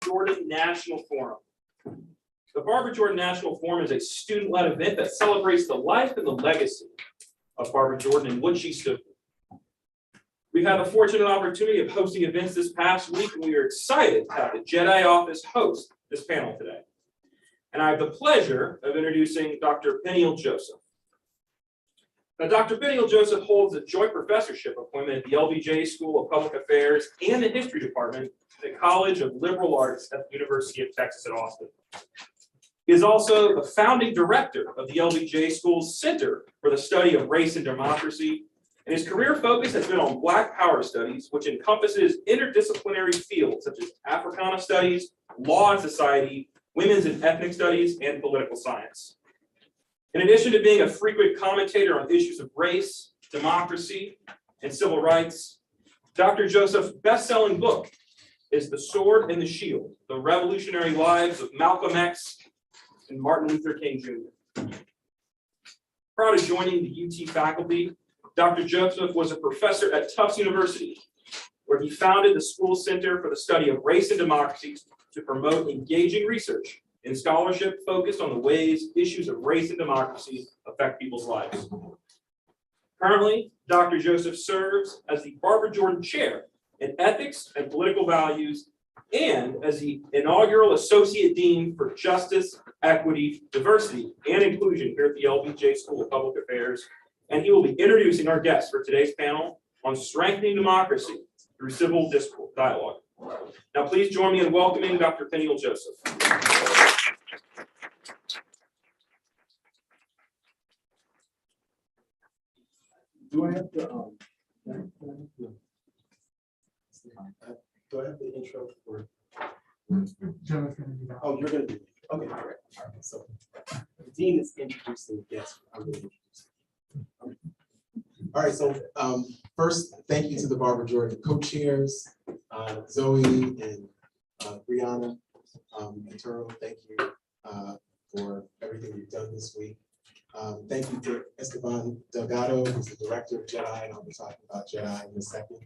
Jordan National Forum. The Barbara Jordan National Forum is a student-led event that celebrates the life and the legacy of Barbara Jordan and what she stood for. We've had the fortunate opportunity of hosting events this past week, and we are excited to have the Jedi Office host this panel today. And I have the pleasure of introducing Dr. Peniel Joseph. Now, Dr. Peniel Joseph holds a joint professorship appointment at the LBJ School of Public Affairs and the History Department at the College of Liberal Arts at the University of Texas at Austin. He is also the founding director of the LBJ School's Center for the Study of Race and Democracy, and his career focus has been on Black Power studies, which encompasses interdisciplinary fields such as Africana studies, law and society, women's and ethnic studies, and political science. In addition to being a frequent commentator on issues of race, democracy, and civil rights, Dr. Joseph's best-selling book is The Sword and the Shield, The Revolutionary Lives of Malcolm X and Martin Luther King Jr. Prior to joining the UT faculty, Dr. Joseph was a professor at Tufts University, where he founded the school's Center for the Study of Race and Democracy to promote engaging research and scholarship focused on the ways issues of race and democracy affect people's lives. Currently, Dr. Joseph serves as the Barbara Jordan Chair in Ethics and Political Values and as the inaugural Associate Dean for Justice, Equity, Diversity, and Inclusion here at the LBJ School of Public Affairs. And he will be introducing our guests for today's panel on strengthening democracy through civil discourse dialogue. Now, please join me in welcoming Dr. Peniel Joseph. Do I have to do I have the intro for? Joe's gonna do that. Oh, you're gonna do it. Okay, all right. All right. So the dean is introducing the guest. I'm going to introduce him. All right. So first, thank you to the Barbara Jordan co-chairs, Zoe and Brianna and Turo. Thank you for everything you've done this week. Thank you to Esteban Delgado, who's the director of Jedi, and I'll be talking about Jedi in a second.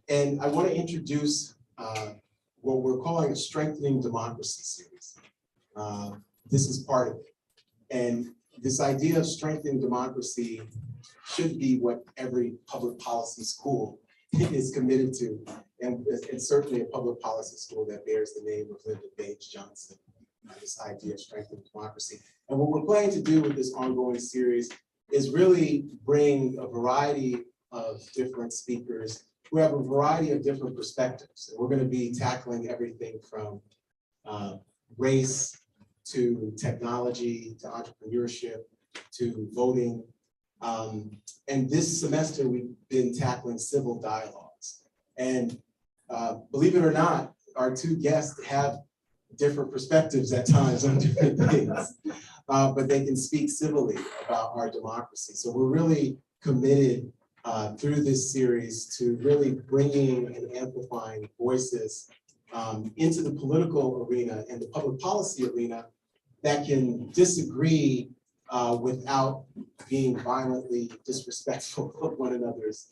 And I want to introduce what we're calling a Strengthening Democracy series. This is part of it. And this idea of strengthening democracy should be what every public policy school is committed to. And certainly a public policy school that bears the name of Lyndon Baines Johnson, this idea of strengthening democracy. And what we're planning to do with this ongoing series is really bring a variety of different speakers who have a variety of different perspectives. And we're going to be tackling everything from race to technology to entrepreneurship to voting. And this semester, we've been tackling civil dialogues. And believe it or not, our two guests have different perspectives at times on different things, but they can speak civilly about our democracy. So we're really committed through this series to really bringing and amplifying voices into the political arena and the public policy arena that can disagree without being violently disrespectful of one another's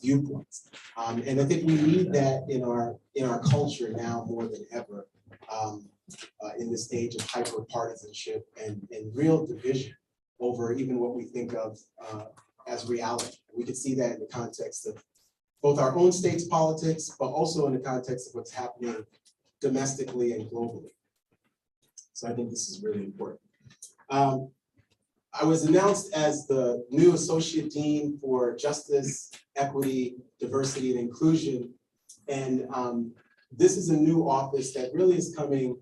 viewpoints. And I think we need that in our culture now more than ever, in this age of hyper-partisanship and real division over even what we think of as reality. We can see that in the context of both our own state's politics, but also in the context of what's happening domestically and globally. So I think this is really important. I was announced as the new Associate Dean for Justice, Equity, Diversity, and Inclusion. And this is a new office that really is coming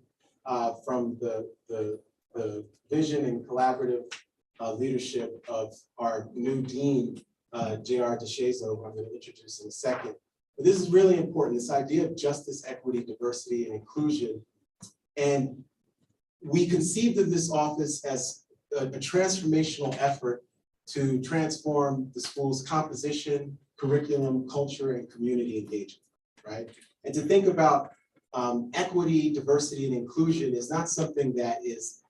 from the vision and collaborative leadership of our new dean, J.R. DeShazo, who I'm going to introduce in a second. But this is really important, this idea of justice, equity, diversity, and inclusion. And we conceived of this office as a transformational effort to transform the school's composition, curriculum, culture, and community engagement, right? And to think about equity, diversity, and inclusion is not something that is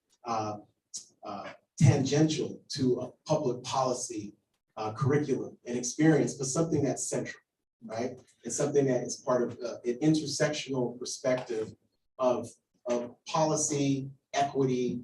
tangential to a public policy curriculum and experience, but something that's central. right? It's something that is part of an intersectional perspective of policy, equity,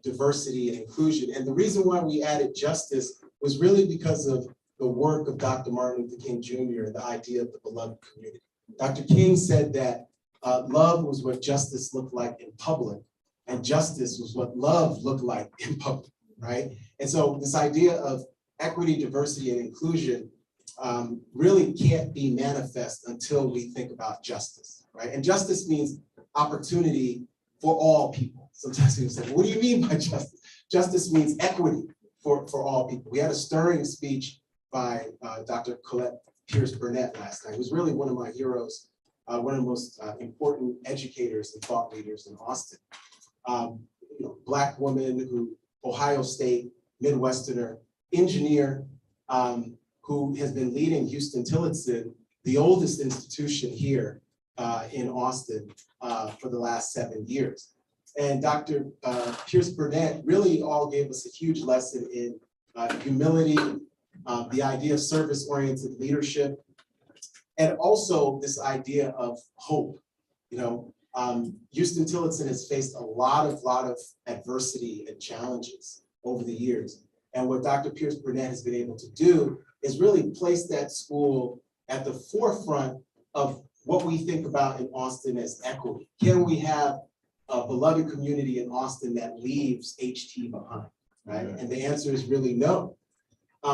diversity, and inclusion. And the reason why we added justice was really because of the work of Dr. Martin Luther King Jr. and the idea of the beloved community. Dr. King said that love was what justice looked like in public, and justice was what love looked like in public, right? And so this idea of equity, diversity, and inclusion really can't be manifest until we think about justice, right? And justice means opportunity for all people. Sometimes people say, what do you mean by justice? Justice means equity for all people. We had a stirring speech by Dr. Colette Pierce Burnett last night, who's really one of my heroes, one of the most important educators and thought leaders in Austin. Black woman who, Ohio State, Midwesterner, engineer, who has been leading Houston Tillotson, the oldest institution here in Austin for the last 7 years. And Dr. Pierce Burnett really all gave us a huge lesson in humility, the idea of service-oriented leadership, and also this idea of hope. Houston Tillotson has faced a lot of adversity and challenges over the years. And what Dr. Pierce Burnett has been able to do is really place that school at the forefront of what we think about in Austin as equity. Can we have a beloved community in Austin that leaves HT behind, right? And the answer is really no.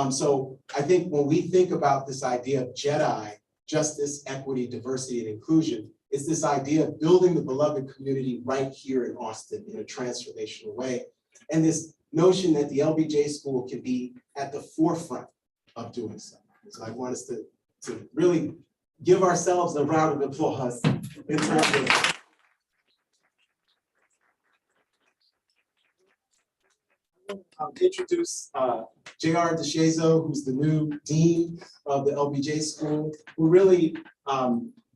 So I think when we think about this idea of JEDI, justice, equity, diversity, and inclusion, it's this idea of building the beloved community right here in Austin in a transformational way. And this notion that the LBJ school can be at the forefront of doing so. So I want us to really give ourselves a round of applause in terms of introduce J.R. DeShazo, who's the new dean of the LBJ school, who really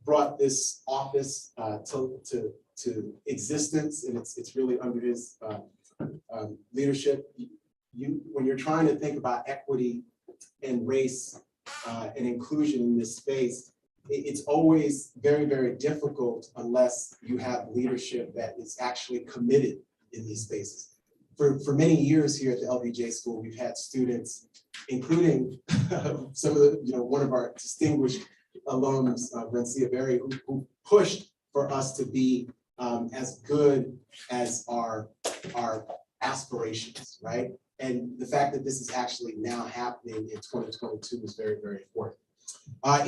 brought this office to existence, and it's really under his leadership. When you're trying to think about equity and race and inclusion in this space, it's always very, very difficult unless you have leadership that is actually committed in these spaces. For many years here at the LBJ school, we've had students, including some of the, one of our distinguished alums, Rencia Berry, who pushed for us to be as good as our aspirations, right? And the fact that this is actually now happening in 2022 is very, very important.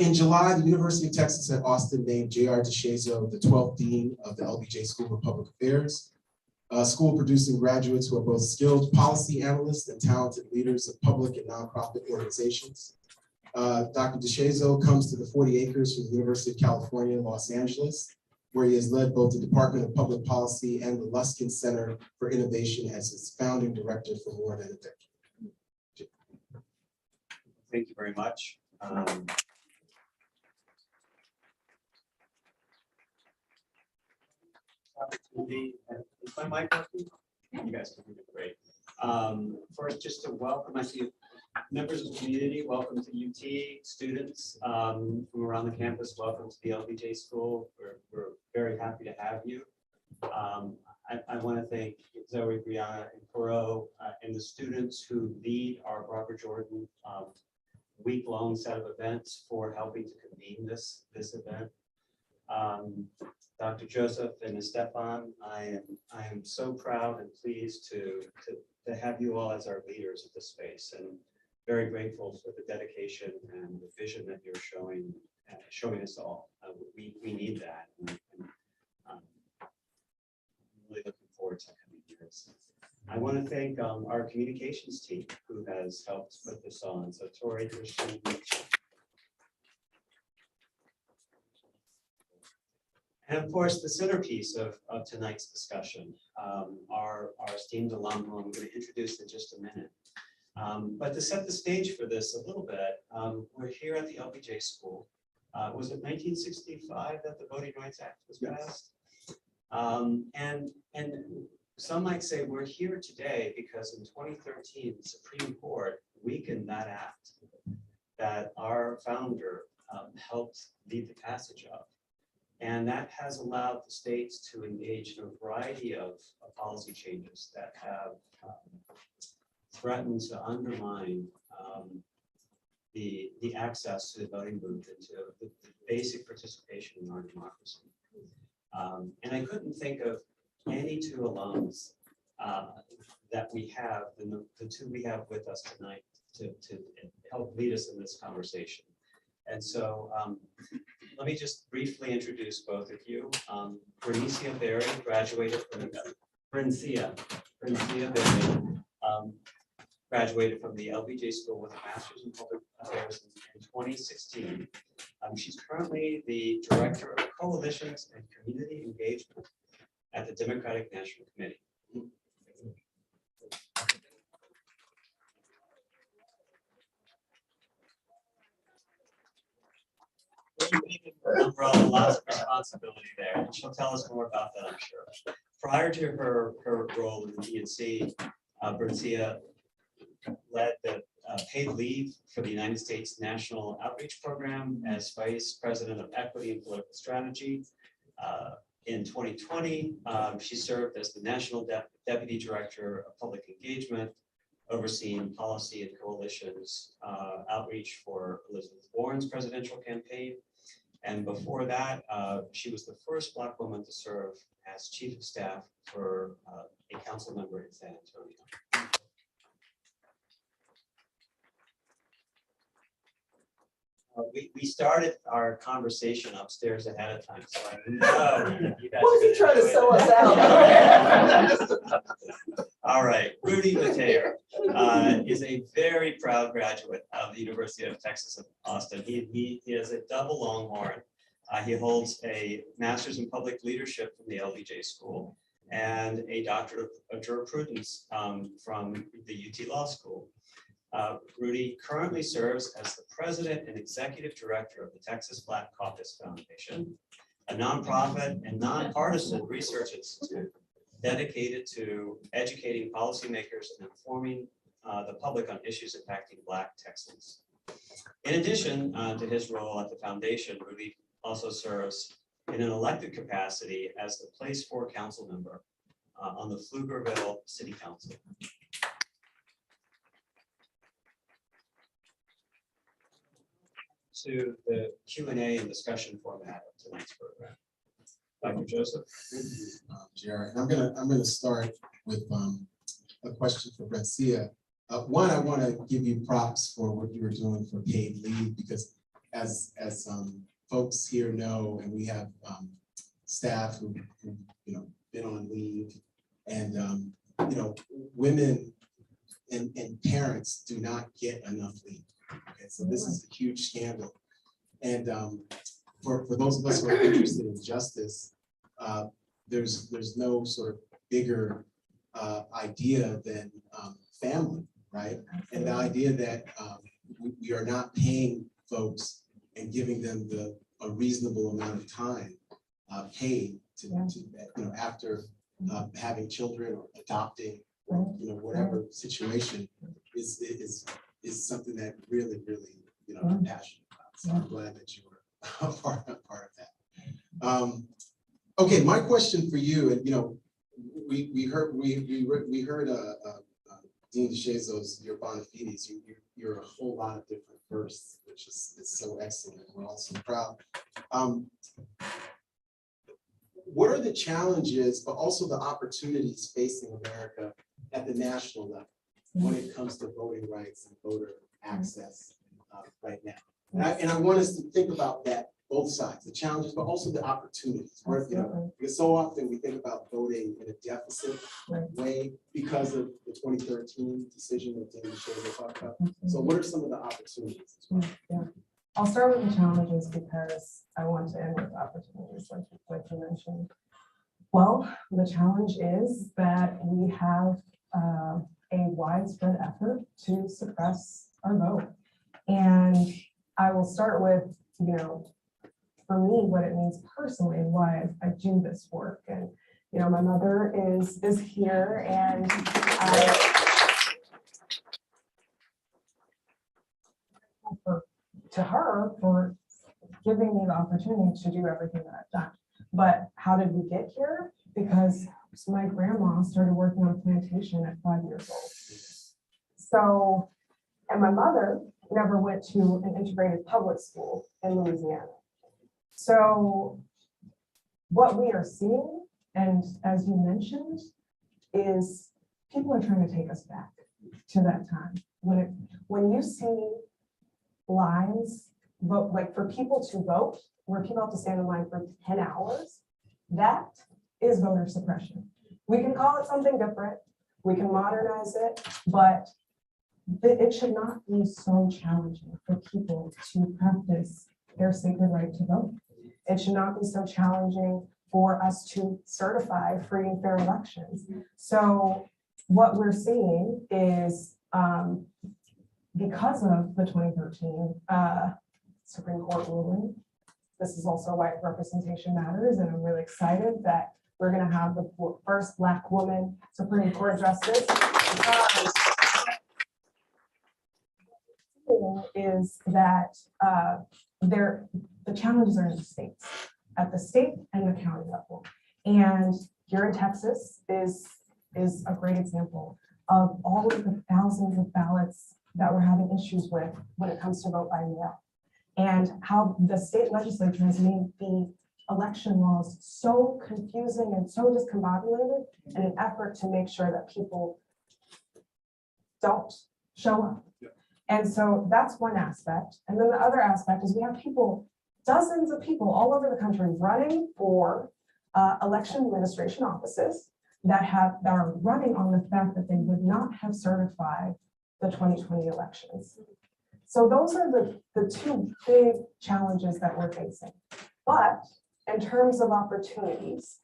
In July, the University of Texas at Austin named J.R. DeShazo the 12th Dean of the LBJ School of Public Affairs, a school producing graduates who are both skilled policy analysts and talented leaders of public and nonprofit organizations. Dr. DeShazo comes to the 40 acres from the University of California, Los Angeles, where he has led both the Department of Public Policy and the Luskin Center for Innovation as its founding director for more than a decade. Thank you very much. Opportunity, is my mic working? You guys can hear me great. First, just to welcome, I see members of the community, welcome to UT, students from around the campus, welcome to the LBJ School. We're very happy to have you. I want to thank Zoe, Brianna, and Coro, and the students who lead our Barbara Jordan week-long set of events for helping to convene this event. Dr. Joseph and Stefan, I am so proud and pleased to have you all as our leaders of this space, and very grateful for the dedication and the vision that you're showing us all. We need that. And I'm really looking forward to having you guys. I want to thank our communications team who has helped put this on. So Tori, Christian, and of course, the centerpiece of tonight's discussion, our esteemed alum, who I'm going to introduce in just a minute. But to set the stage for this a little bit, we're here at the LBJ School. Was it 1965 that the Voting Rights Act was passed? And some might say we're here today because in 2013, the Supreme Court weakened that act that our founder helped lead the passage of. And that has allowed the states to engage in a variety of policy changes that have threatened to undermine the access to the voting booth and to the basic participation in our democracy. And I couldn't think of any two alums that we have, the two we have with us tonight to help lead us in this conversation. And so let me just briefly introduce both of you. Bernicia Berry graduated from graduated from the LBJ School with a Master's in Public Affairs in 2016. She's currently the Director of Coalitions and Community Engagement at the Democratic National Committee. Umbrella, lots of responsibility there, and she'll tell us more about that, I'm sure. Prior to her role in the DNC, Bernicia led the paid leave for the United States National Outreach Program as Vice President of Equity and Political Strategy. In 2020, she served as the National Deputy Director of Public Engagement, overseeing policy and coalitions outreach for Elizabeth Warren's presidential campaign. And before that, she was the first Black woman to serve as Chief of Staff for a council member in San Antonio. We started our conversation upstairs ahead of time, so I know you guys. What is he trying to sell us out? All right, Rudy Mateer is a very proud graduate of the University of Texas at Austin. He is a double Longhorn. He holds a Master's in Public Leadership from the LBJ School and a Doctorate of Jurisprudence from the UT Law School. Rudy currently serves as the President and Executive Director of the Texas Black Caucus Foundation, a nonprofit and nonpartisan research institute dedicated to educating policymakers and informing the public on issues impacting Black Texans. In addition to his role at the foundation, Rudy also serves in an elected capacity as the Place 4 council member on the Pflugerville City Council. To the Q&A and discussion format of tonight's program. Dr. Joseph. Thank you, Jared. I'm gonna start with a question for Bernicia. One, I want to give you props for what you were doing for paid leave, because as folks here know, and we have staff who been on leave, and women and parents do not get enough leave. Okay, so this is a huge scandal. And for those of us who are interested in justice, there's no sort of bigger idea than family, right? And the idea that we are not paying folks and giving them a reasonable amount of time paid to after having children or adopting, whatever situation is something that really, I'm passionate about. So I'm glad that you were a part of that. Okay, my question for you, and we heard Dean DeShazo's your bona fides. You're a whole lot of different firsts, which is so excellent. We're all so proud. What are the challenges, but also the opportunities facing America at the national level when it comes to voting rights and voter access right now? And I want us to think about that, both sides, the challenges, but also the opportunities. Where, because so often we think about voting in a deficit way because of the 2013 decision that Dean DeShazo talked about. So what are some of the opportunities as well? Yeah. I'll start with the challenges because I want to end with opportunities, like you mentioned. Well, the challenge is that we have a widespread effort to suppress our vote. And I will start with, for me, what it means personally, why I do this work. And, my mother is here, and to her for giving me the opportunity to do everything that I've done. But how did we get here? Because my grandma started working on a plantation at 5 years old. So, and my mother never went to an integrated public school in Louisiana. So what we are seeing, and as you mentioned, is people are trying to take us back to that time. When you see lines, vote, like for people to vote, where people have to stand in line for 10 hours, that is voter suppression. We can call it something different, we can modernize it, but it should not be so challenging for people to practice their sacred right to vote. It should not be so challenging for us to certify free and fair elections. So what we're seeing is because of the 2013 Supreme Court ruling, this is also why representation matters, and I'm really excited that we're going to have the first Black woman Supreme Court justice. Is that the challenges are in the states, at the state and the county level. And here in Texas is a great example of all of the thousands of ballots that we're having issues with when it comes to vote by mail, and how the state legislature has made the election laws so confusing and so discombobulated in an effort to make sure that people don't show up. And so that's one aspect. And then the other aspect is we have people, dozens of people all over the country running for election administration offices that are running on the fact that they would not have certified the 2020 elections. So those are the two big challenges that we're facing. But in terms of opportunities,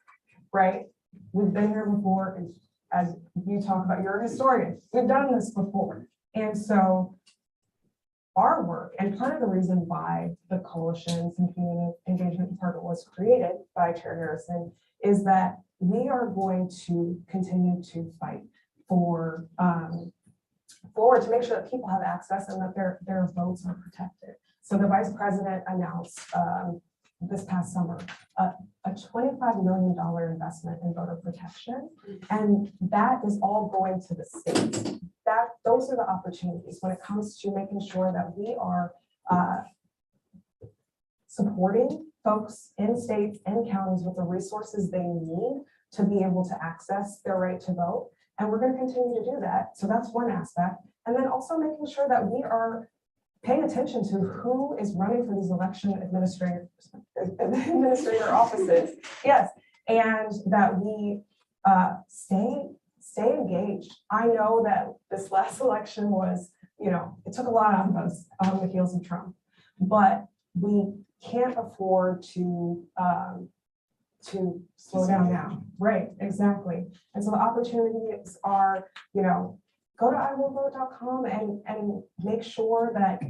right? We've been here before, and as you talk about, you're a historian. We've done this before. And so our work, and part of the reason why the coalitions and community engagement department was created by Chair Harrison is that we are going to continue to fight for to make sure that people have access and that their votes are protected. So the vice president announced this past summer a $25 million investment in voter protection, and that is all going to the states. Those are the opportunities when it comes to making sure that we are supporting folks in states and counties with the resources they need to be able to access their right to vote. And we're going to continue to do that. So that's one aspect. And then also making sure that we are paying attention to who is running for these election administrator offices. Yes, and that we stay engaged. I know that this last election was, it took a lot out of us on the heels of Trump, but we can't afford to slow down now. Right, exactly. And so the opportunities are, go to iwillvote.com and make sure that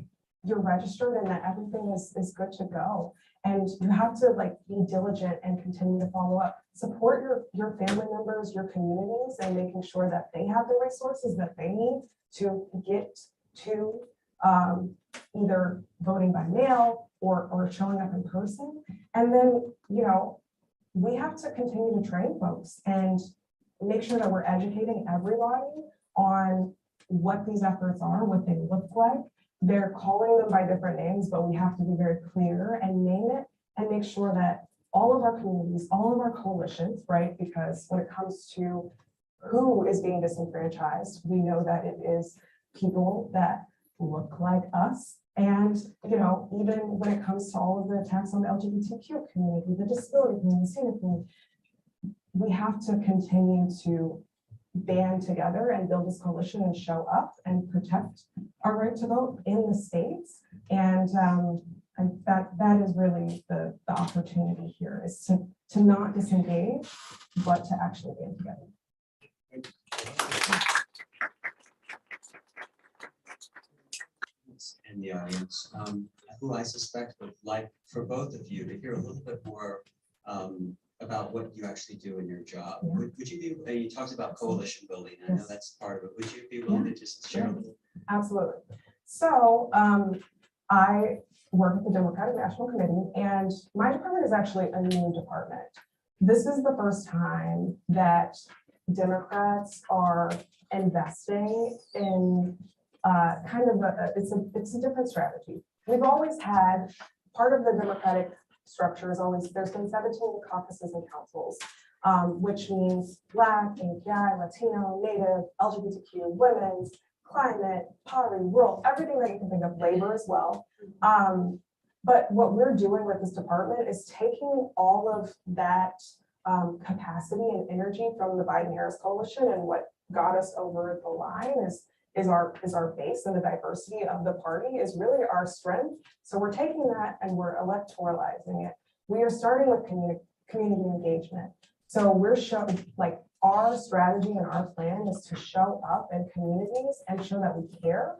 you're registered and that everything is good to go. And you have to be diligent and continue to follow up. Support your family members, your communities, and making sure that they have the resources that they need to get to either voting by mail or showing up in person. And then, we have to continue to train folks and make sure that we're educating everybody on what these efforts are, what they look like. They're calling them by different names, but we have to be very clear and name it and make sure that all of our communities, all of our coalitions, right? Because when it comes to who is being disenfranchised, we know that it is people that look like us. And, even when it comes to all of the attacks on the LGBTQ community, the disability community, the senior community, we have to continue to band together and build this coalition and show up and protect our right to vote in the states. And that is really the opportunity here, is to not disengage, but to actually band together. In the audience, who I suspect would like for both of you to hear a little bit more about what you actually do in your job. Yeah. Would you be, you talked about coalition building, I know that's part of it. Would you be willing to just share a little? Absolutely. So I work at the Democratic National Committee, and my department is actually a new department. This is the first time that Democrats are investing in kind of it's a different strategy. We've always had, part of the Democratic structure is always, there's been 17 caucuses and councils, which means Black, API, Latino, Native, LGBTQ, women's, climate, poverty, rural, everything that you can think of, labor as well. But what we're doing with this department is taking all of that capacity and energy from the Biden-Harris coalition, and what got us over the line is our base, and the diversity of the party is really our strength. So we're taking that and we're electoralizing it. We are starting with community engagement. So we're showing, like, our strategy and our plan is to show up in communities and show that we care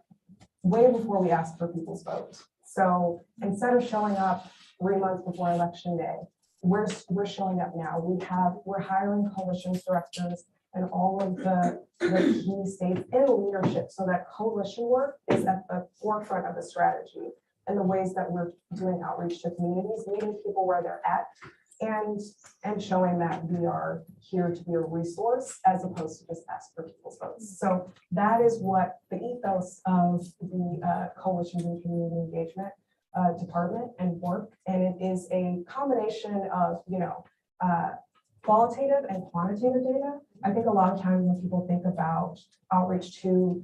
way before we ask for people's votes. So instead of showing up 3 months before election day, we're showing up now. We're hiring coalitions directors and all of the key states in leadership, so that coalition work is at the forefront of the strategy, and the ways that we're doing outreach to communities, meeting people where they're at, and showing that we are here to be a resource as opposed to just ask for people's votes. So that is what the ethos of the Coalitions and Community Engagement department and work, and it is a combination of, qualitative and quantitative data. I think a lot of times when people think about outreach to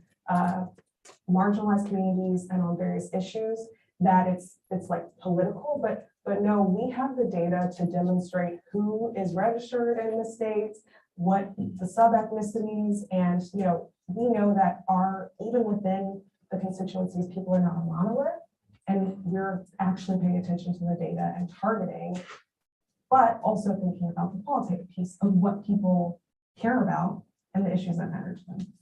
marginalized communities and on various issues, that it's like political, but no, we have the data to demonstrate who is registered in the states, what the sub-ethnicities, and we know that even within the constituencies, people are not a monolith, and we're actually paying attention to the data and targeting, but also thinking about the qualitative piece of what people care about and the issues that matter to them.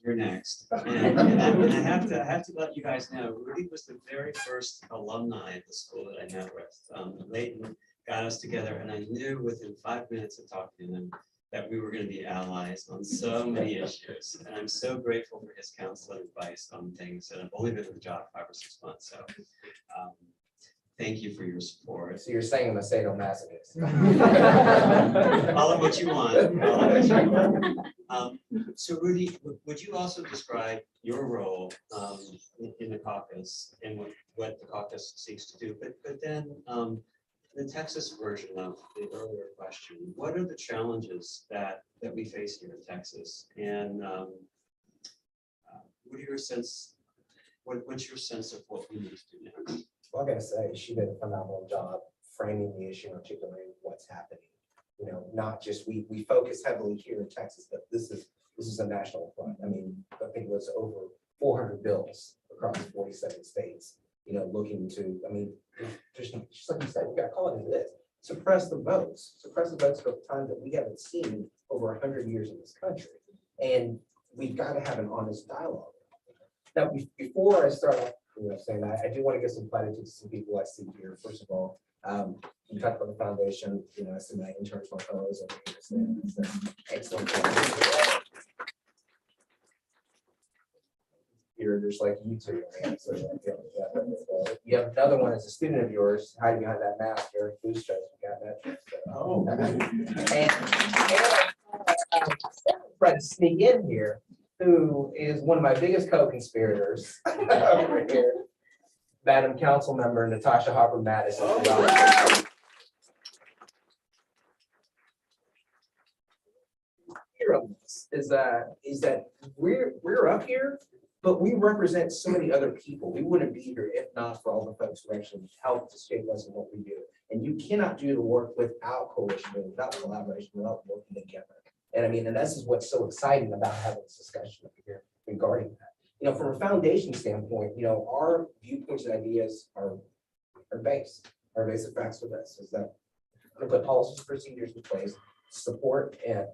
You're next. And I have to let you guys know, Rudy was the very first alumni at the school that I met with. Leighton got us together, and I knew within 5 minutes of talking to him that we were going to be allies on so many issues. And I'm so grateful for his counsel and advice on things. And I've only been in the job 5 or 6 months. So thank you for your support. So you're saying I'm a sadomasochist. Call it what you want. Call it what you want. So Rudy, would you also describe your role in the caucus and what the caucus seeks to do? But then the Texas version of the earlier question, what are the challenges that we face here in Texas? And what are your sense? What's your sense of what we need to do next? Well, I gotta say, she did a phenomenal job framing the issue, articulating what's happening. Not just we focus heavily here in Texas, but this is a national front. I mean, I think it was over 400 bills across 47 states. Looking to, just like you said, we got to call it as it is. Suppress the votes for times that we haven't seen over 100 years in this country, and we've got to have an honest dialogue. Now, before I start off, saying I do want to give some platitudes to some people I see here. First of all, you talked about the foundation. I see my interns, my fellows over here. So it's excellent. Here, there's like you two. So, you have another one as a student of yours, hiding behind that mask, Eric Boostros. We got that. So, and try to sneak in here, who is one of my biggest co-conspirators over here, Madam Council Member Natasha Harper Madison. Here on this is that we're up here, but we represent so many other people. We wouldn't be here if not for all the folks who actually help to shape us and what we do. And you cannot do the work without coalition, without collaboration, without working together. And this is what's so exciting about having this discussion up here regarding that. From a foundation standpoint, our viewpoints and ideas are based. Our basic facts for this is that we're going to put policies and procedures in place, support and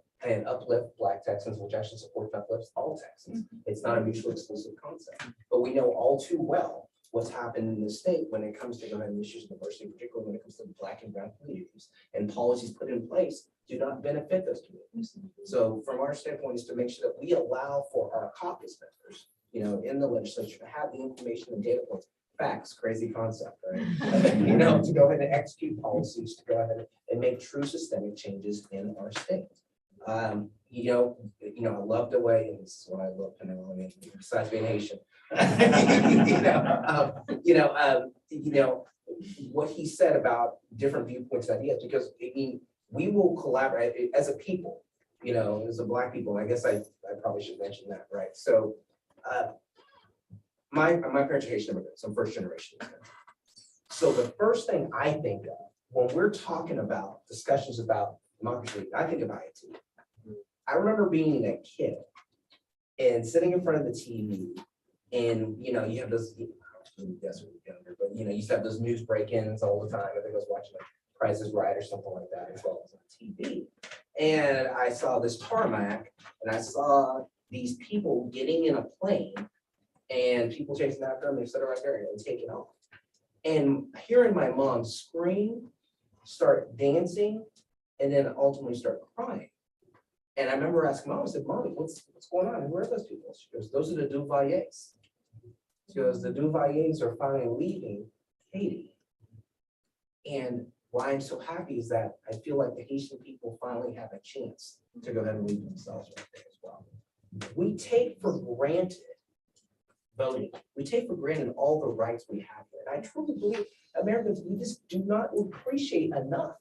uplift Black Texans, which actually supports and uplifts all Texans. It's not a mutually exclusive concept, but we know all too well what's happened in the state when it comes to gun issues and diversity, particularly when it comes to Black and brown communities, and policies put in place do not benefit those communities. So from our standpoint is to make sure that we allow for our caucus members, in the legislature to have the information and data points, facts, crazy concept, right? To go ahead and execute policies, to go ahead and make true systemic changes in our state. I love the way, and this is what I love, besides being Haitian. What he said about different viewpoints and ideas, because we will collaborate as a people, as a Black people. And I guess I probably should mention that, right? So my parents are Haitian immigrants, I'm first generation. So the first thing I think of when we're talking about discussions about democracy, I think of IT. I remember being a kid and sitting in front of the TV, and you have those, yes, we're younger, but you used to have those news break-ins all the time. I think I was watching like Price is Right or something like that as well as on TV. And I saw this tarmac, and I saw these people getting in a plane, and people chasing after them, they sit right there and taking off. And hearing my mom scream, start dancing, and then ultimately start crying. And I remember asking Mom, I said, Mommy, what's going on? And where are those people? She goes, those are the Duvaliers. She goes, the Duvaliers are finally leaving Haiti. And why I'm so happy is that I feel like the Haitian people finally have a chance to go ahead and lead themselves right there as well. We take for granted voting. We take for granted all the rights we have here. And I truly believe Americans, we just do not appreciate enough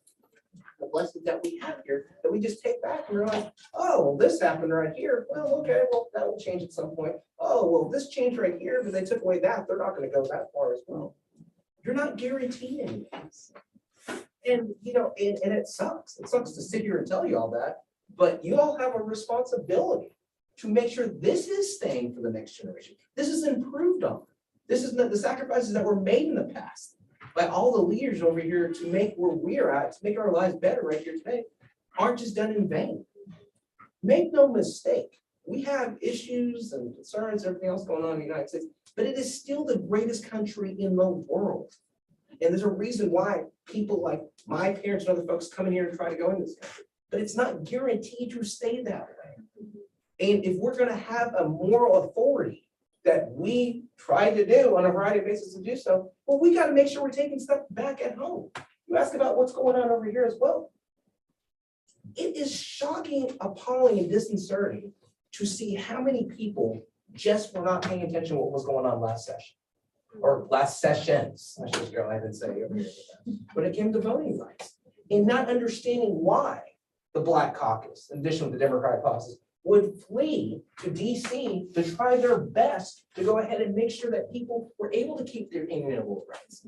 the blessings that we have here, that we just take back and realize, oh, well, this happened right here. Well, okay, well, that will change at some point. Oh, well, this changed right here, but they took away that. They're not going to go that far as well. You're not guaranteed anything. And, and it sucks. It sucks to sit here and tell you all that, but you all have a responsibility to make sure this is staying for the next generation. This is improved on. This is not the sacrifices that were made in the past by all the leaders over here to make where we're at, to make our lives better right here today, aren't just done in vain. Make no mistake, we have issues and concerns, everything else going on in the United States, but it is still the greatest country in the world. And there's a reason why people like my parents and other folks come in here and try to go in this country, but it's not guaranteed to stay that way. And if we're going to have a moral authority that we try to do on a variety of bases to do so, well, we got to make sure we're taking stuff back at home. You ask about what's going on over here as well. It is shocking, appalling, and disconcerting to see how many people just were not paying attention to what was going on last session, or last sessions, I should just go ahead and say over here, when it came to voting rights, and not understanding why the Black Caucus, in addition to the Democratic caucus, would flee to DC to try their best to go ahead and make sure that people were able to keep their inalienable rights.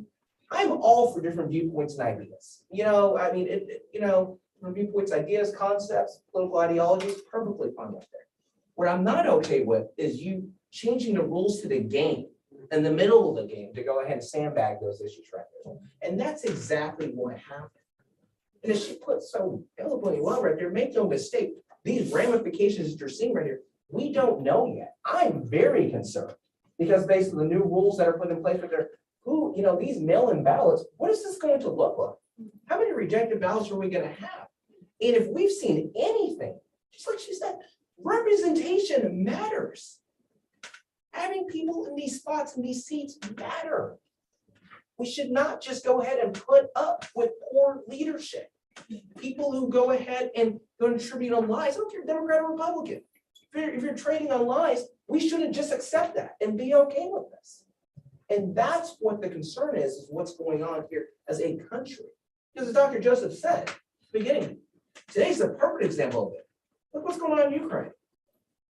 I'm all for different viewpoints and ideas. Viewpoints, ideas, concepts, political ideologies, perfectly fine right there. What I'm not okay with is you changing the rules to the game in the middle of the game to go ahead and sandbag those issues right there. And that's exactly what happened. And as she put so eloquently well right there, make no mistake, these ramifications that you're seeing right here, we don't know yet. I'm very concerned because based on the new rules that are put in place right there, these mail-in ballots, what is this going to look like? How many rejected ballots are we going to have? And if we've seen anything, just like she said, representation matters. Having people in these spots, in these seats matter. We should not just go ahead and put up with poor leadership. People who go ahead and contribute on lies, I don't care, Democrat or Republican. If you're trading on lies, we shouldn't just accept that and be okay with this. And that's what the concern is what's going on here as a country. Because as Dr. Joseph said at the beginning, today's a perfect example of it. Look what's going on in Ukraine.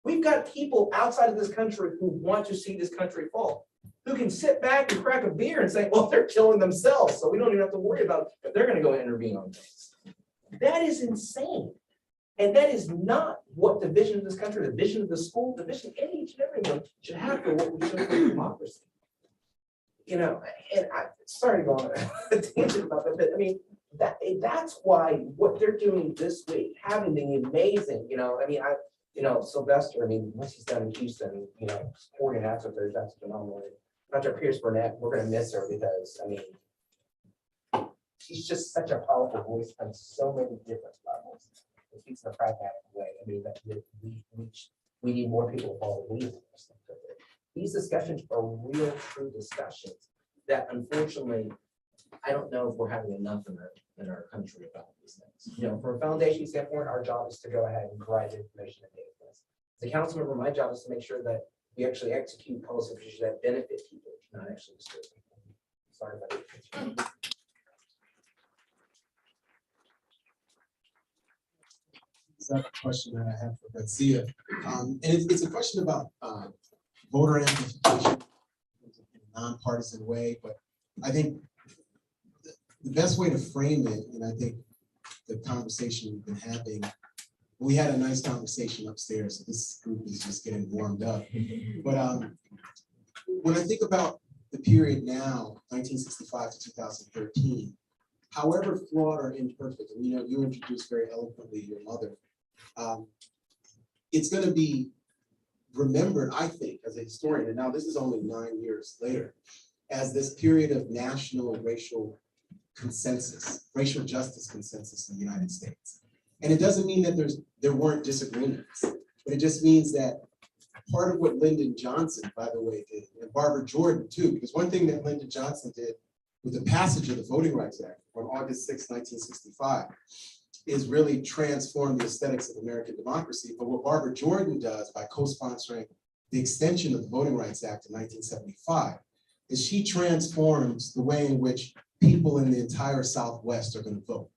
We've got people outside of this country who want to see this country fall, who can sit back and crack a beer and say, well, they're killing themselves, so we don't even have to worry about if they're going to go intervene on things. That is insane. And that is not what the vision of this country, the vision of the school, the vision of each and everyone should have for what we should for democracy. And I sorry to go on a tangent about that, but that's why what they're doing this week, having the amazing, Sylvester, once he's done in Houston, supporting that's phenomenal. Dr. Pierce Burnett, we're gonna miss her because, I mean, she's just such a powerful voice on so many different levels. It speaks in a pragmatic way. I mean, we need more people to follow the lead. These discussions are real, true discussions that unfortunately, I don't know if we're having enough in our country about these things. You know, from a foundation standpoint, our job is to go ahead and provide the information and data. As a council member, my job is to make sure that we actually execute policy procedures that benefit people, not actually disturb people. Sorry about it. Is that a question that I have for Garcia? And it's a question about voter amplification in a nonpartisan way, but I think the best way to frame it, and I think the conversation we've been having, we had a nice conversation upstairs, so this group is just getting warmed up. But when I think about the period now, 1965 to 2013, however flawed or imperfect, and you know, you introduced very eloquently your mother, it's going to be remembered, I think, as a historian, and now this is only 9 years later, as this period of national racial consensus, racial justice consensus in the United States. And it doesn't mean that there weren't disagreements, but it just means that part of what Lyndon Johnson, by the way, did, and Barbara Jordan too, because one thing that Lyndon Johnson did with the passage of the Voting Rights Act on August 6, 1965, is really transform the aesthetics of American democracy. But what Barbara Jordan does by co-sponsoring the extension of the Voting Rights Act in 1975 is she transforms the way in which people in the entire Southwest are going to vote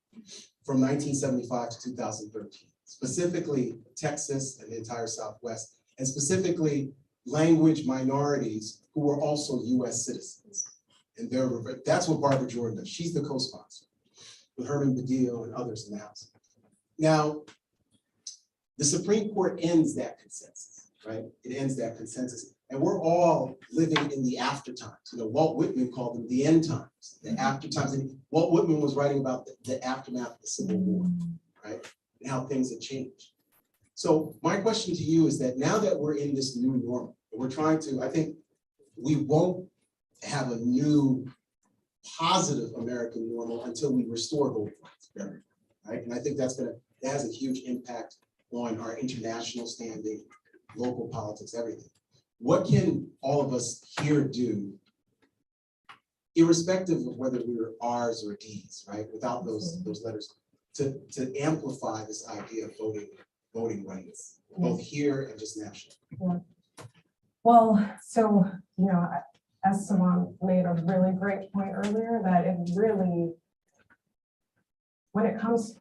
from 1975 to 2013, specifically Texas and the entire Southwest, and specifically language minorities who were also US citizens. And that's what Barbara Jordan does. She's the co-sponsor with Herman Badillo and others in the House. Now, the Supreme Court ends that consensus, right? It ends that consensus. And we're all living in the after times. You know, Walt Whitman called them the end times, the after times. And Walt Whitman was writing about the aftermath of the Civil War, right? And how things had changed. So my question to you is that now that we're in this new normal, we're trying to, I think we won't have a new positive American normal until we restore voting rights, right? And I think that has a huge impact on our international standing, local politics, everything. What can all of us here do, irrespective of whether we were R's or D's, right? Without those letters, to amplify this idea of voting rights, both here and just nationally. Yeah. Well, so, you know, as Simone made a really great point earlier, that it really, when it comes,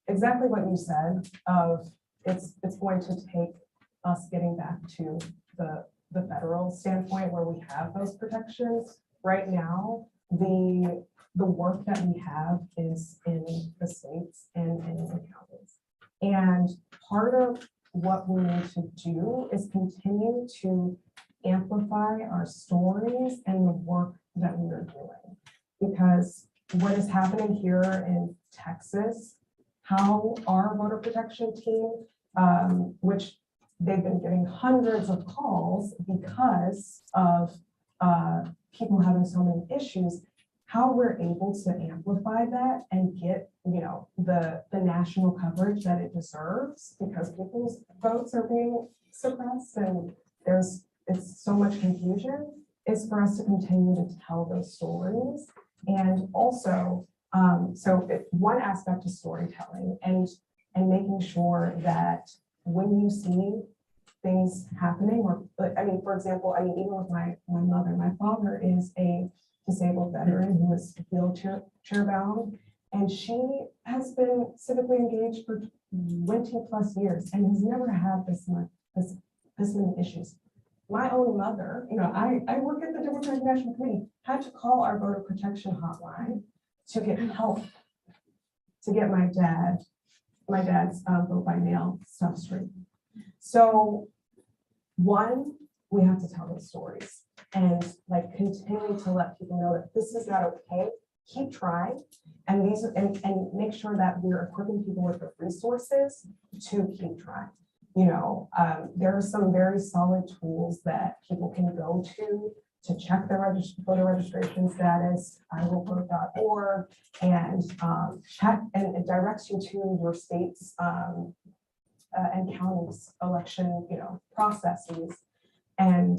exactly what you said, of it's going to take us getting back to the federal standpoint where we have those protections. Right now, the work that we have is in the states and in the counties. And part of what we need to do is continue to amplify our stories and the work that we are doing. Because what is happening here in Texas, how our voter protection team, which they've been getting hundreds of calls because of people having so many issues, how we're able to amplify that and get, you know, the national coverage that it deserves, because people's votes are being suppressed and it's so much confusion, is for us to continue to tell those stories. And also, one aspect is storytelling and making sure that when you see things happening, or I mean, for example, I mean, even with my mother, my father is a disabled veteran who is wheelchair bound, and she has been civically engaged for 20+ years and has never had this many issues. My own mother, you know, I work at the Democratic National Committee, had to call our voter protection hotline to get help to get my dad's vote by mail stuff straight. So one, we have to tell those stories and like continue to let people know that this is not okay. Keep trying, and make sure that we're equipping people with the resources to keep trying. You know, there are some very solid tools that people can go to to check their voter registration status, iwillvote.org, and check, and it directs you to your state's and county's election, processes, and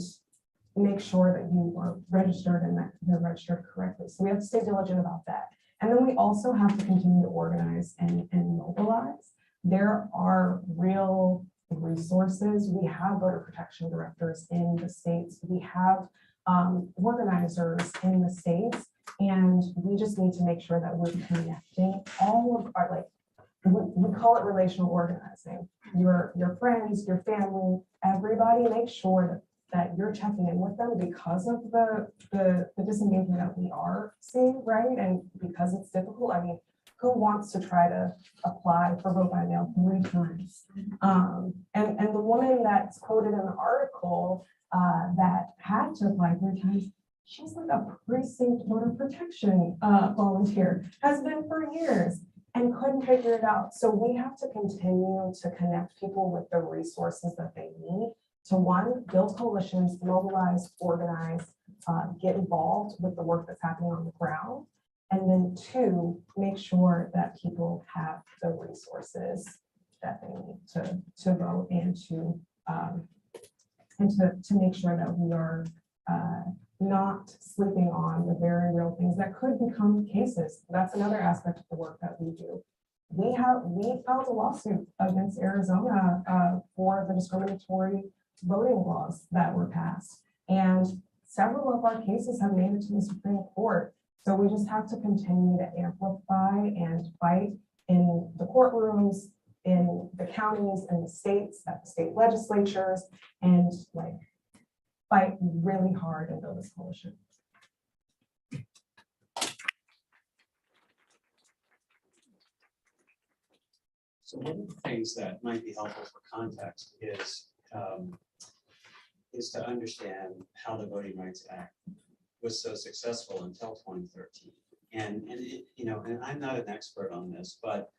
make sure that you are registered and that you're registered correctly. So we have to stay diligent about that. And then we also have to continue to organize and mobilize. There are real resources. We have voter protection directors in the states. We have organizers in the states, and we just need to make sure that we're connecting all of our, we call it relational organizing. Your friends, your family, everybody, make sure that you're checking in with them because of the disengagement that we are seeing, right? And because it's difficult. I mean, who wants to try to apply for vote by mail 3 times? And the woman that's quoted in the article that had to apply 3 times, she's like a precinct voter protection volunteer, has been for years, and couldn't figure it out. So we have to continue to connect people with the resources that they need to, one, build coalitions, mobilize, organize, get involved with the work that's happening on the ground. And then 2, make sure that people have the resources that they need to vote and to make sure that we are not sleeping on the very real things that could become cases. That's another aspect of the work that we do. We filed a lawsuit against Arizona for the discriminatory voting laws that were passed. And several of our cases have made it to the Supreme Court. So we just have to continue to amplify and fight in the courtrooms, in the counties and the states, at the state legislatures, and fight really hard and build this coalition. So one of the things that might be helpful for context is to understand how the Voting Rights Act was so successful until 2013. And it, and I'm not an expert on this, but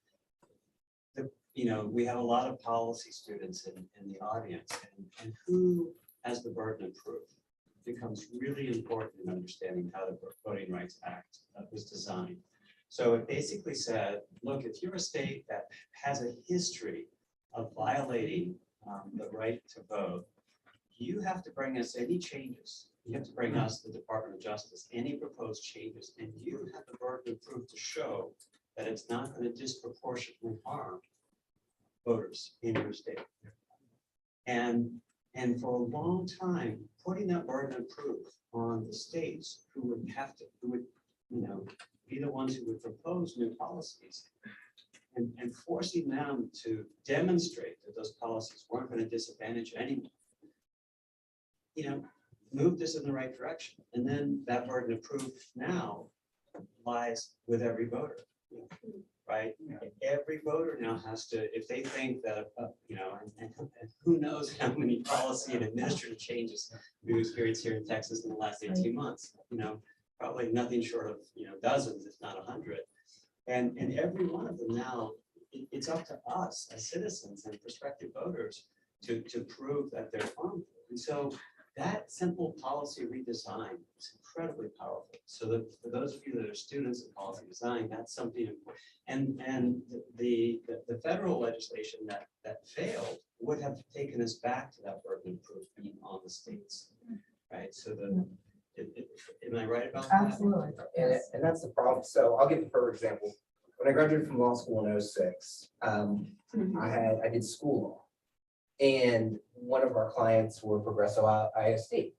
we have a lot of policy students in the audience, and who has the burden of proof becomes really important in understanding how the Voting Rights Act was designed. So it basically said, look, if you're a state that has a history of violating the right to vote, you have to bring us any changes. You have to bring us, the Department of Justice, any proposed changes, and you have the burden of proof to show that it's not going to disproportionately harm voters in your state. And for a long time, putting that burden of proof on the states who would be the ones who would propose new policies and forcing them to demonstrate that those policies weren't going to disadvantage anyone, moved us in the right direction. And then that burden of proof now lies with every voter, right? Every voter now has to, if they think that, and who knows how many policy and administrative changes we've experienced here in Texas in the last 18 months, probably nothing short of, dozens, if not 100. And every one of them now, it's up to us as citizens and prospective voters to prove that they're harmful. And so that simple policy redesign is incredibly powerful. So that for those of you that are students of policy design, that's something important. And the federal legislation that failed would have taken us back to that burden of proof being on the states, right? So am I right about that? Absolutely. And that's the problem. So I'll give you a perfect example. When I graduated from law school in 2006, I did school law. And one of our clients were Progresso ISD.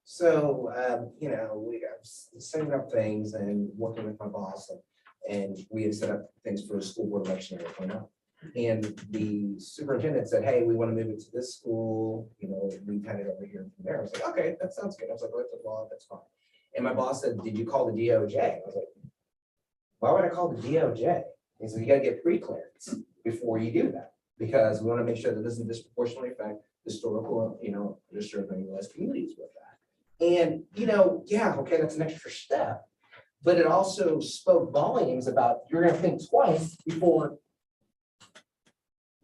So, we got setting up things and working with my boss, and we had set up things for a school board election and everything else. And the superintendent said, hey, we want to move it to this school, we've had it over here from there. I was like, okay, that sounds good. I was like, let's law, that's fine. And my boss said, did you call the DOJ? I was like, why would I call the DOJ? He said, you got to get pre-clearance before you do that, because we want to make sure that this doesn't disproportionately affect historical, disturbing less communities with that. And, yeah, okay, that's an extra step, but it also spoke volumes about you're going to think twice before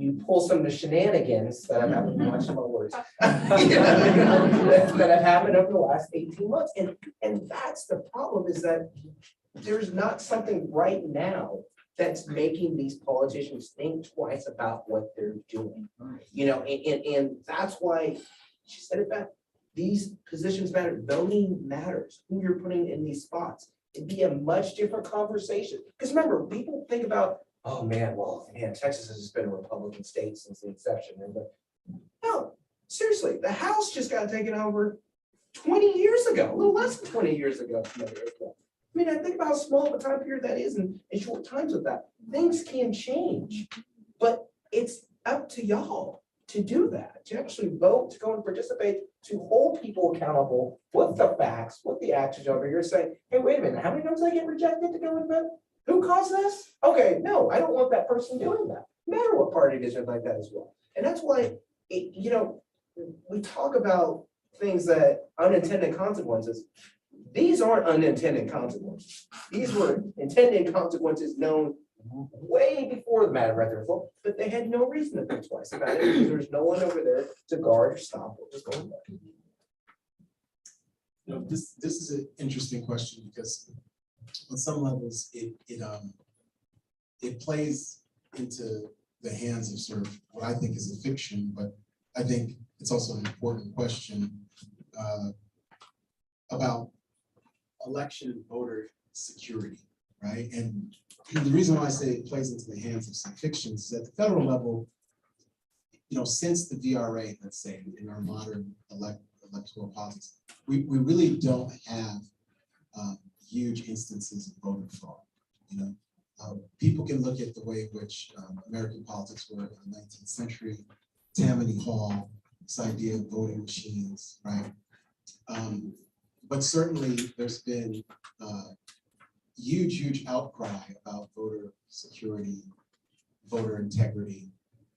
you pull some of the shenanigans that have happened, watch my words, that have happened over the last 18 months. And that's the problem, is that there's not something right now that's making these politicians think twice about what they're doing. You know, and that's why she said it back. These positions matter. Voting matters. Who you're putting in these spots. It'd be a much different conversation. Because remember, people think about, oh man, well, man, Texas has just been a Republican state since the inception. But no, seriously, the House just got taken over 20 years ago, a little less than 20 years ago. I mean, I think about how small of a time period that is in short times with that. Things can change, but it's up to y'all to do that, to actually vote, to go and participate, to hold people accountable with the facts, with the actions over here, saying, hey, wait a minute, how many times did I get rejected to go and vote? Who caused this? Okay, no, I don't want that person doing that, no matter what party it is or like that as well. And that's why, you know, we talk about things that unintended consequences. These aren't unintended consequences. These were intended consequences known way before the matter record reform, but they had no reason to think twice about it because there's no one over there to guard or stop what was going on. You know, this is an interesting question because on some levels it plays into the hands of sort of what I think is a fiction, but I think it's also an important question about election and voter security, right? And the reason why I say it plays into the hands of some fictions is at the federal level, you know, since the VRA, let's say, in our modern electoral politics, we really don't have huge instances of voter fraud. You know, people can look at the way in which American politics were in the 19th century, Tammany Hall, this idea of voting machines, right? But certainly there's been huge outcry about voter security, voter integrity,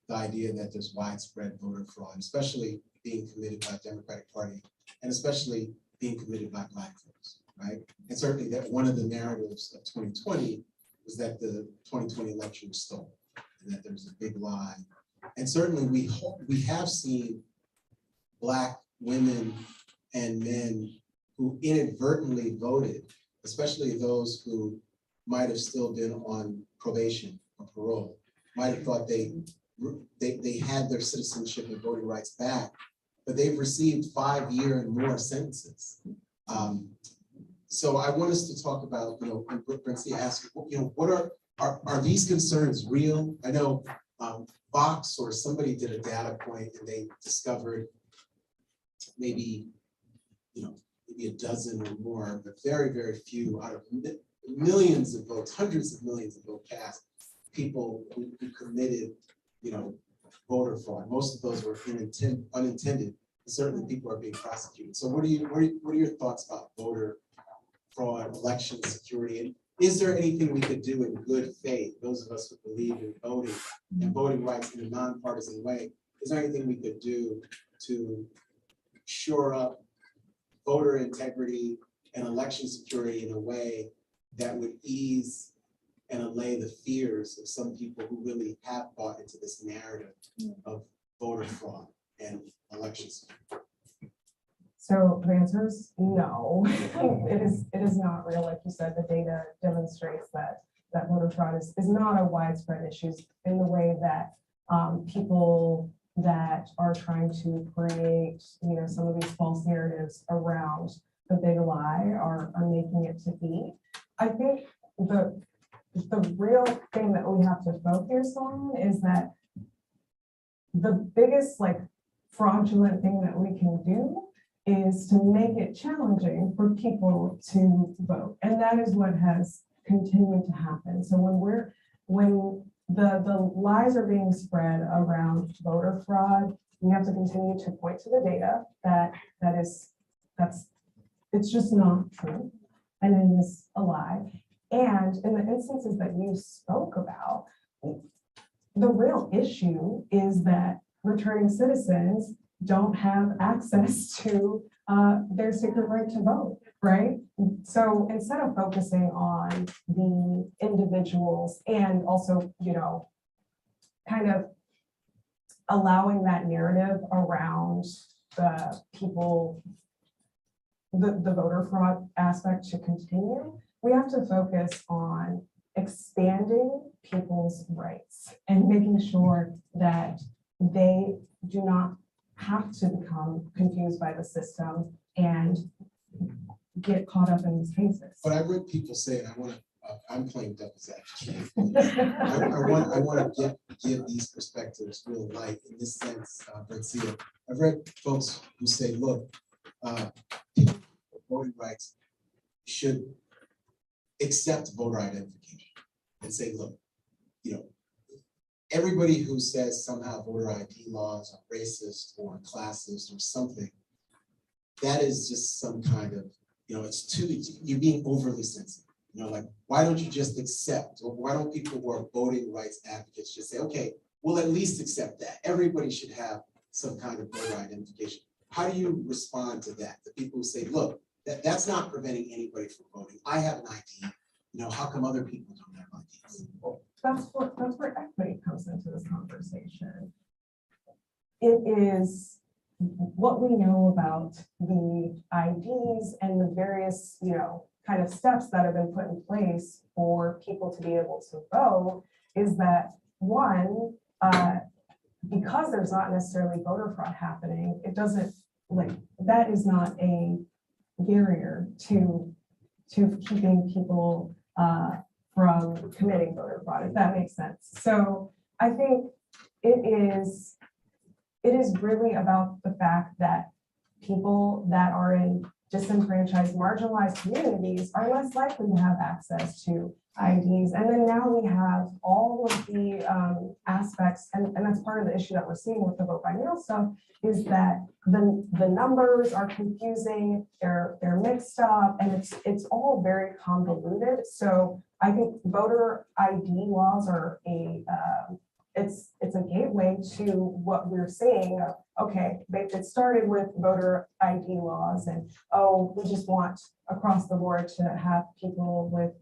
the idea that there's widespread voter fraud, especially being committed by the Democratic Party, and especially being committed by Black folks, right? And certainly that one of the narratives of 2020 was that the 2020 election was stolen, and that there's a big lie. And certainly we have seen Black women and men who inadvertently voted, especially those who might have still been on probation or parole, might have thought they had their citizenship and voting rights back, but they've received 5-year and more sentences. So I want us to talk about, you know, and Brincy asked, you know, what are these concerns real? I know Vox or somebody did a data point and they discovered maybe, you know, maybe a dozen or more, but very few out of millions of votes, hundreds of millions of votes cast, people who committed, you know, voter fraud. Most of those were unintended. Certainly people are being prosecuted. So what are your thoughts about voter fraud, election security? And is there anything we could do in good faith, those of us who believe in voting and voting rights in a nonpartisan way, is there anything we could do to shore up voter integrity and election security in a way that would ease and allay the fears of some people who really have bought into this narrative of voter fraud and elections? So the answer is no. It is not real. Like you said, the data demonstrates that voter fraud is not a widespread issue in the way that people that are trying to create, you know, some of these false narratives around the big lie are making it to be. I think the real thing that we have to focus on is that the biggest like fraudulent thing that we can do is to make it challenging for people to vote. And that is what has continued to happen. So when the lies are being spread around voter fraud, we have to continue to point to the data it's just not true. And it is a lie. And in the instances that you spoke about, the real issue is that returning citizens don't have access to their secret right to vote, right? So instead of focusing on the individuals and also, you know, kind of allowing that narrative around the people, the voter fraud aspect to continue, we have to focus on expanding people's rights and making sure that they do not have to become confused by the system and get caught up in these cases. But I read people say, and I want to, I'm playing devil's advocate. I want to give these perspectives real light in this sense, Bertzia. I've read folks who say, look, people with voting rights should accept voter identification and say, look, you know, everybody who says somehow voter ID laws are racist or classist or something, that is just some kind of, you know, you're being overly sensitive. You know, like, why don't you just accept, or why don't people who are voting rights advocates just say, okay, we'll at least accept that. Everybody should have some kind of voter identification. How do you respond to that? The people who say, look, that's not preventing anybody from voting. I have an ID. You know, how come other people don't have IDs? That's where equity comes into this conversation. It is what we know about the IDs and the various, you know, kind of steps that have been put in place for people to be able to vote is that one, because there's not necessarily voter fraud happening, it doesn't, like, that is not a barrier to keeping people from committing voter fraud, if that makes sense. So I think it is really about the fact that people that are in disenfranchised, marginalized communities are less likely to have access to IDs. And then now we have all of the aspects, and that's part of the issue that we're seeing with the vote by mail stuff, is that the numbers are confusing, they're mixed up, and it's all very convoluted. So I think voter ID laws are it's a gateway to what we're seeing. Okay, it started with voter ID laws, and oh, we just want across the board to have people with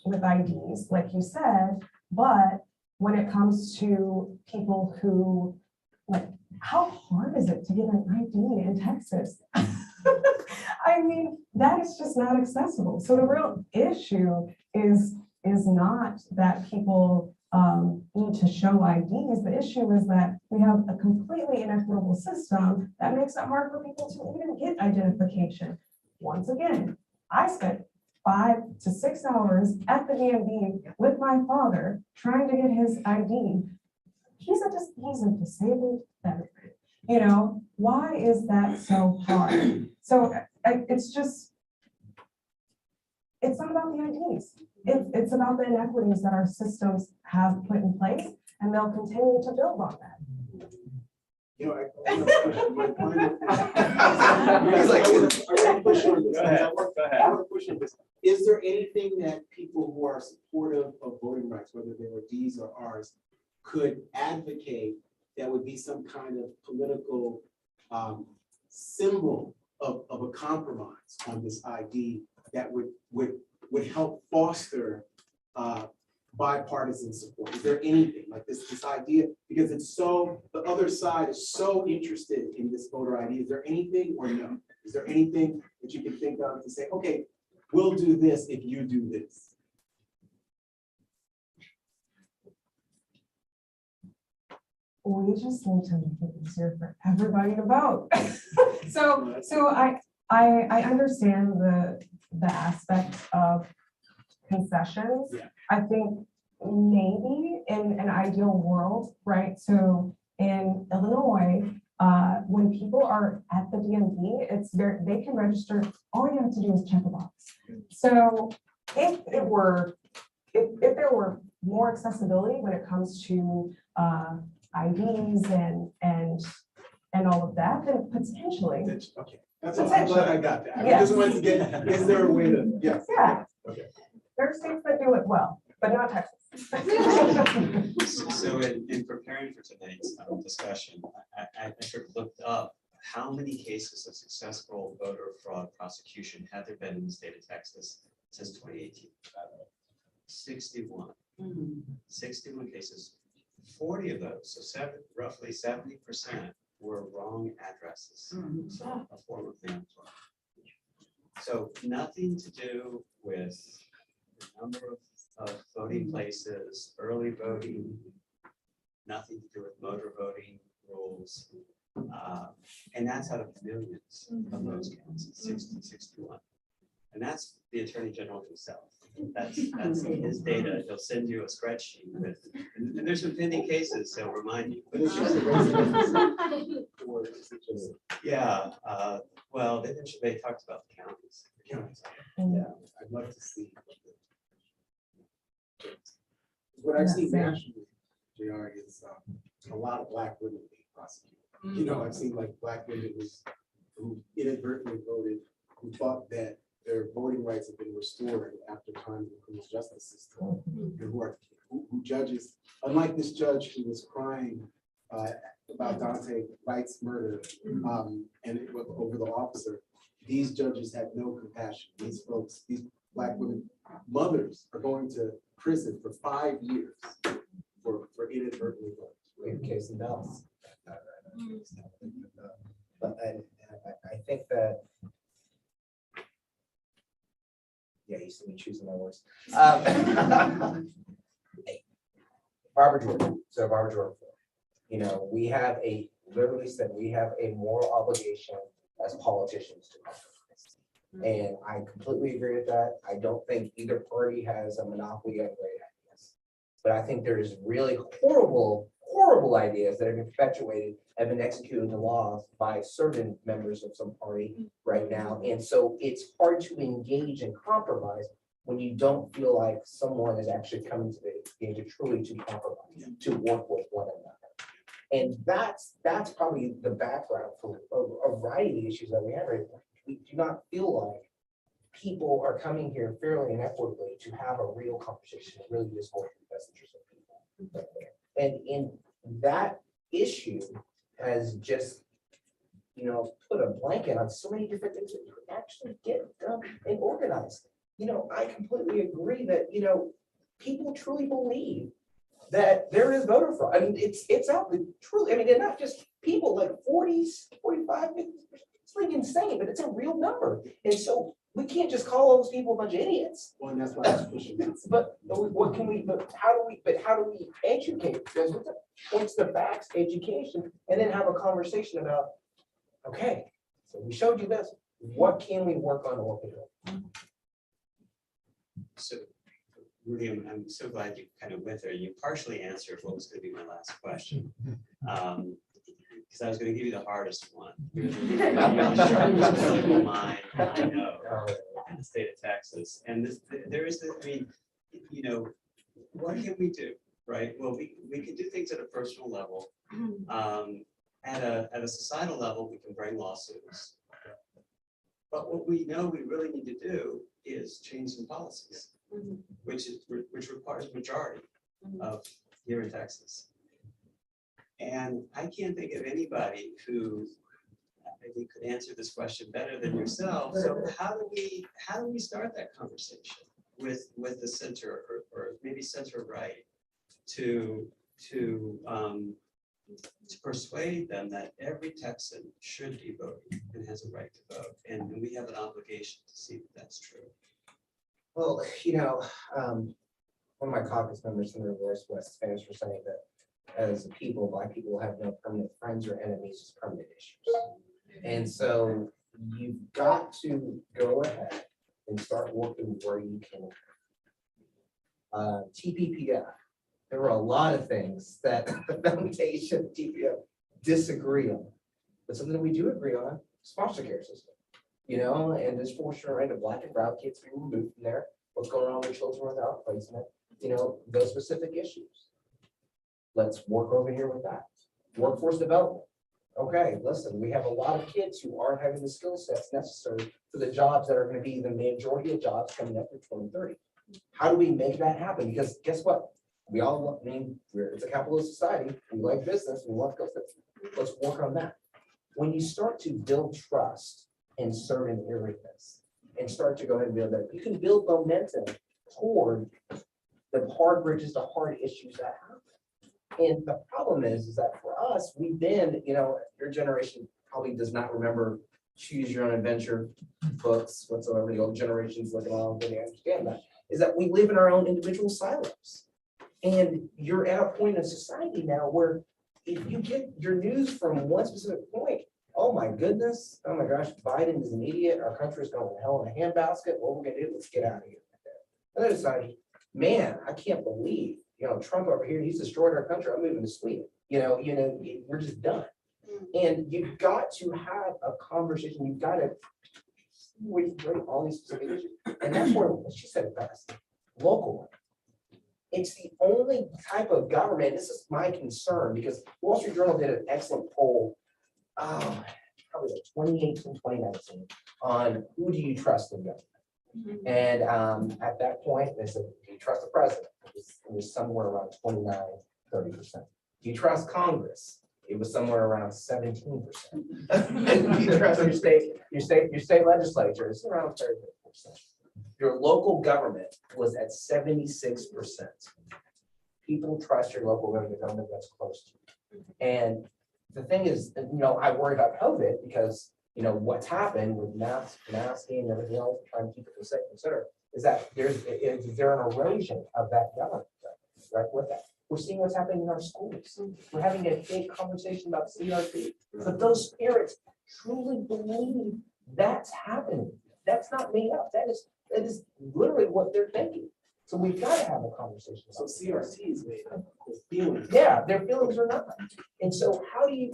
IDs, like you said. But when it comes to people who, like, how hard is it to get an ID in Texas? I mean, that is just not accessible. So the real issue is not that people need to show IDs. The issue is that we have a completely inequitable system that makes it hard for people to even get identification. Once again, I spent 5 to 6 hours at the DMV with my father trying to get his ID. He's a disabled veteran. You know, why is that so hard? So it's not about the IDs. It's about the inequities that our systems have put in place, and they'll continue to build on that. You know, I have a question. Is there anything that people who are supportive of voting rights, whether they were D's or R's, could advocate that would be some kind of political symbol of a compromise on this ID that would help foster bipartisan support? Is there anything like this idea? Because it's so, the other side is so interested in this voter ID. Is there anything or no? Is there anything that you can think of to say, okay, we'll do this if you do this? We just need to make it easier for everybody to vote. So I understand the aspect of concessions. Yeah. I think maybe in an ideal world, right? So in Illinois, when people are at the DMV, they can register. All you have to do is check a box. So if there were more accessibility when it comes to IDs and all of that, then potentially. Okay, that's all. I'm glad I got that. I just wanted to get, is there a way to, yes. Yeah. Okay. There are states that do it well, but not Texas. So in preparing for tonight's discussion, I sort of looked up how many cases of successful voter fraud prosecution had there been in the state of Texas since 2018? 61. 61 cases. 40 of those, so roughly 70% were wrong addresses. So a form of mandatory. So nothing to do with the number of voting places, early voting, nothing to do with motor voting rules. And that's out of millions of those counts, 60, 61. And that's the Attorney General himself. That's his data. He'll send you a spreadsheet with, and there's some pending cases, so remind you. But it's just a residential or is it just- Yeah, well, they talked about the counties. Yeah, I'd love to see. What I've seen nationally, JR, is a lot of Black women being prosecuted. You know, I've seen like Black women who inadvertently voted, who thought that their voting rights have been restored after time in the criminal justice system. And who judges, unlike this judge who was crying about Dante Wright's murder and over the officer, these judges had no compassion. These folks, these Black women, mothers are going to prison for 5 years for inadvertently voting. We have a case in Dallas. But I think that, yeah, you see me choosing my words. Barbara Jordan, so Barbara Jordan, you know, we have literally said, we have a moral obligation as politicians to compromise. And I completely agree with that. I don't think either party has a monopoly on great ideas. But I think there's really horrible ideas that have been perpetuated and been executed into law by certain members of some party right now. And so it's hard to engage in compromise when you don't feel like someone is actually coming to the age of truly to compromise, to work with one another. And that's probably the background for a variety of issues that we have right now. We do not feel like people are coming here fairly and equitably to have a real conversation, and really just work for the best interest of people. Right there. And in that issue has just, you know, put a blanket on so many different things that you can actually get done and organized. You know, I completely agree that, you know, people truly believe that there is voter fraud. I mean, it's out there truly. I mean, they're not just people like 40, 45, it's like insane, but it's a real number. And so we can't just call all those people a bunch of idiots. Well, and that's why I was pushing that. But what can we, how do we educate? Because what's the facts, education, and then have a conversation about, okay, so we showed you this, what can we work on or work? So, Rudy, I'm so glad you kind of went there. You partially answered what was going to be my last question. Because I was going to give you the hardest one. You're the sharpest political mind I know in the state of Texas. And there is I mean, you know, what can we do, right? Well, we can do things at a personal level. At a societal level, we can bring lawsuits. But what we know we really need to do is change some policies, which requires majority of here in Texas. And I can't think of anybody who maybe could answer this question better than yourself. So how do we start that conversation with the center or maybe center right to persuade them that every Texan should be voting and has a right to vote, and we have an obligation to see that that's true. Well, you know, one of my caucus members in the Northwest Spanish were saying that as a people, Black people have no permanent friends or enemies, just permanent issues. And so you've got to go ahead and start working where you can. TPPF, there were a lot of things that the foundation TPPF disagree on, but something that we do agree on, foster care system. You know, and this portion right of Black and brown kids being removed from there, what's going on with children without placement, you know, those specific issues. Let's work over here with that. Workforce development. Okay, listen, we have a lot of kids who aren't having the skill sets necessary for the jobs that are going to be the majority of jobs coming up in 2030. How do we make that happen? Because guess what? We all, I mean, it's a capitalist society. We like business. We want skill sets. Let's work on that. When you start to build trust in certain areas and start to go ahead and build that, you can build momentum toward the hard bridges, the hard issues that happen. And the problem is that for us, we've been, your generation probably does not remember choose your own adventure books whatsoever. The old generations looking along, they understand that, is that we live in our own individual silos. And you're at a point in society now where if you get your news from one specific point, oh my goodness, oh my gosh, Biden is an idiot, our country is going to hell in a handbasket, what we're gonna do, let's get out of here. And then decided, man, I can't believe, Trump over here, he's destroyed our country, I'm moving to Sweden. We're just done. And you've got to have a conversation, you've got to bring all these specific issues. And that's where, she said it best, local. It's the only type of government, this is my concern, because Wall Street Journal did an excellent poll, probably like 2018, 2019, on who do you trust in government? And at that point, they said, do you trust the president? It was somewhere around 29, 30%. Do you trust Congress? It was somewhere around 17%. Do you trust your state legislature? It's around 30%. Your local government was at 76%. People trust your local government that's close to you. And the thing is, I worry about COVID because what's happened with masking and everything else, trying to keep it safe, etc., is that there's an erosion of that government, right? With that, we're seeing what's happening in our schools. We're having a big conversation about CRT, but those parents truly believe that's happening. That's not made up. That is literally what they're thinking. So we've got to have a conversation. So CRT is made up of feelings. Yeah, their feelings are not. And so how do you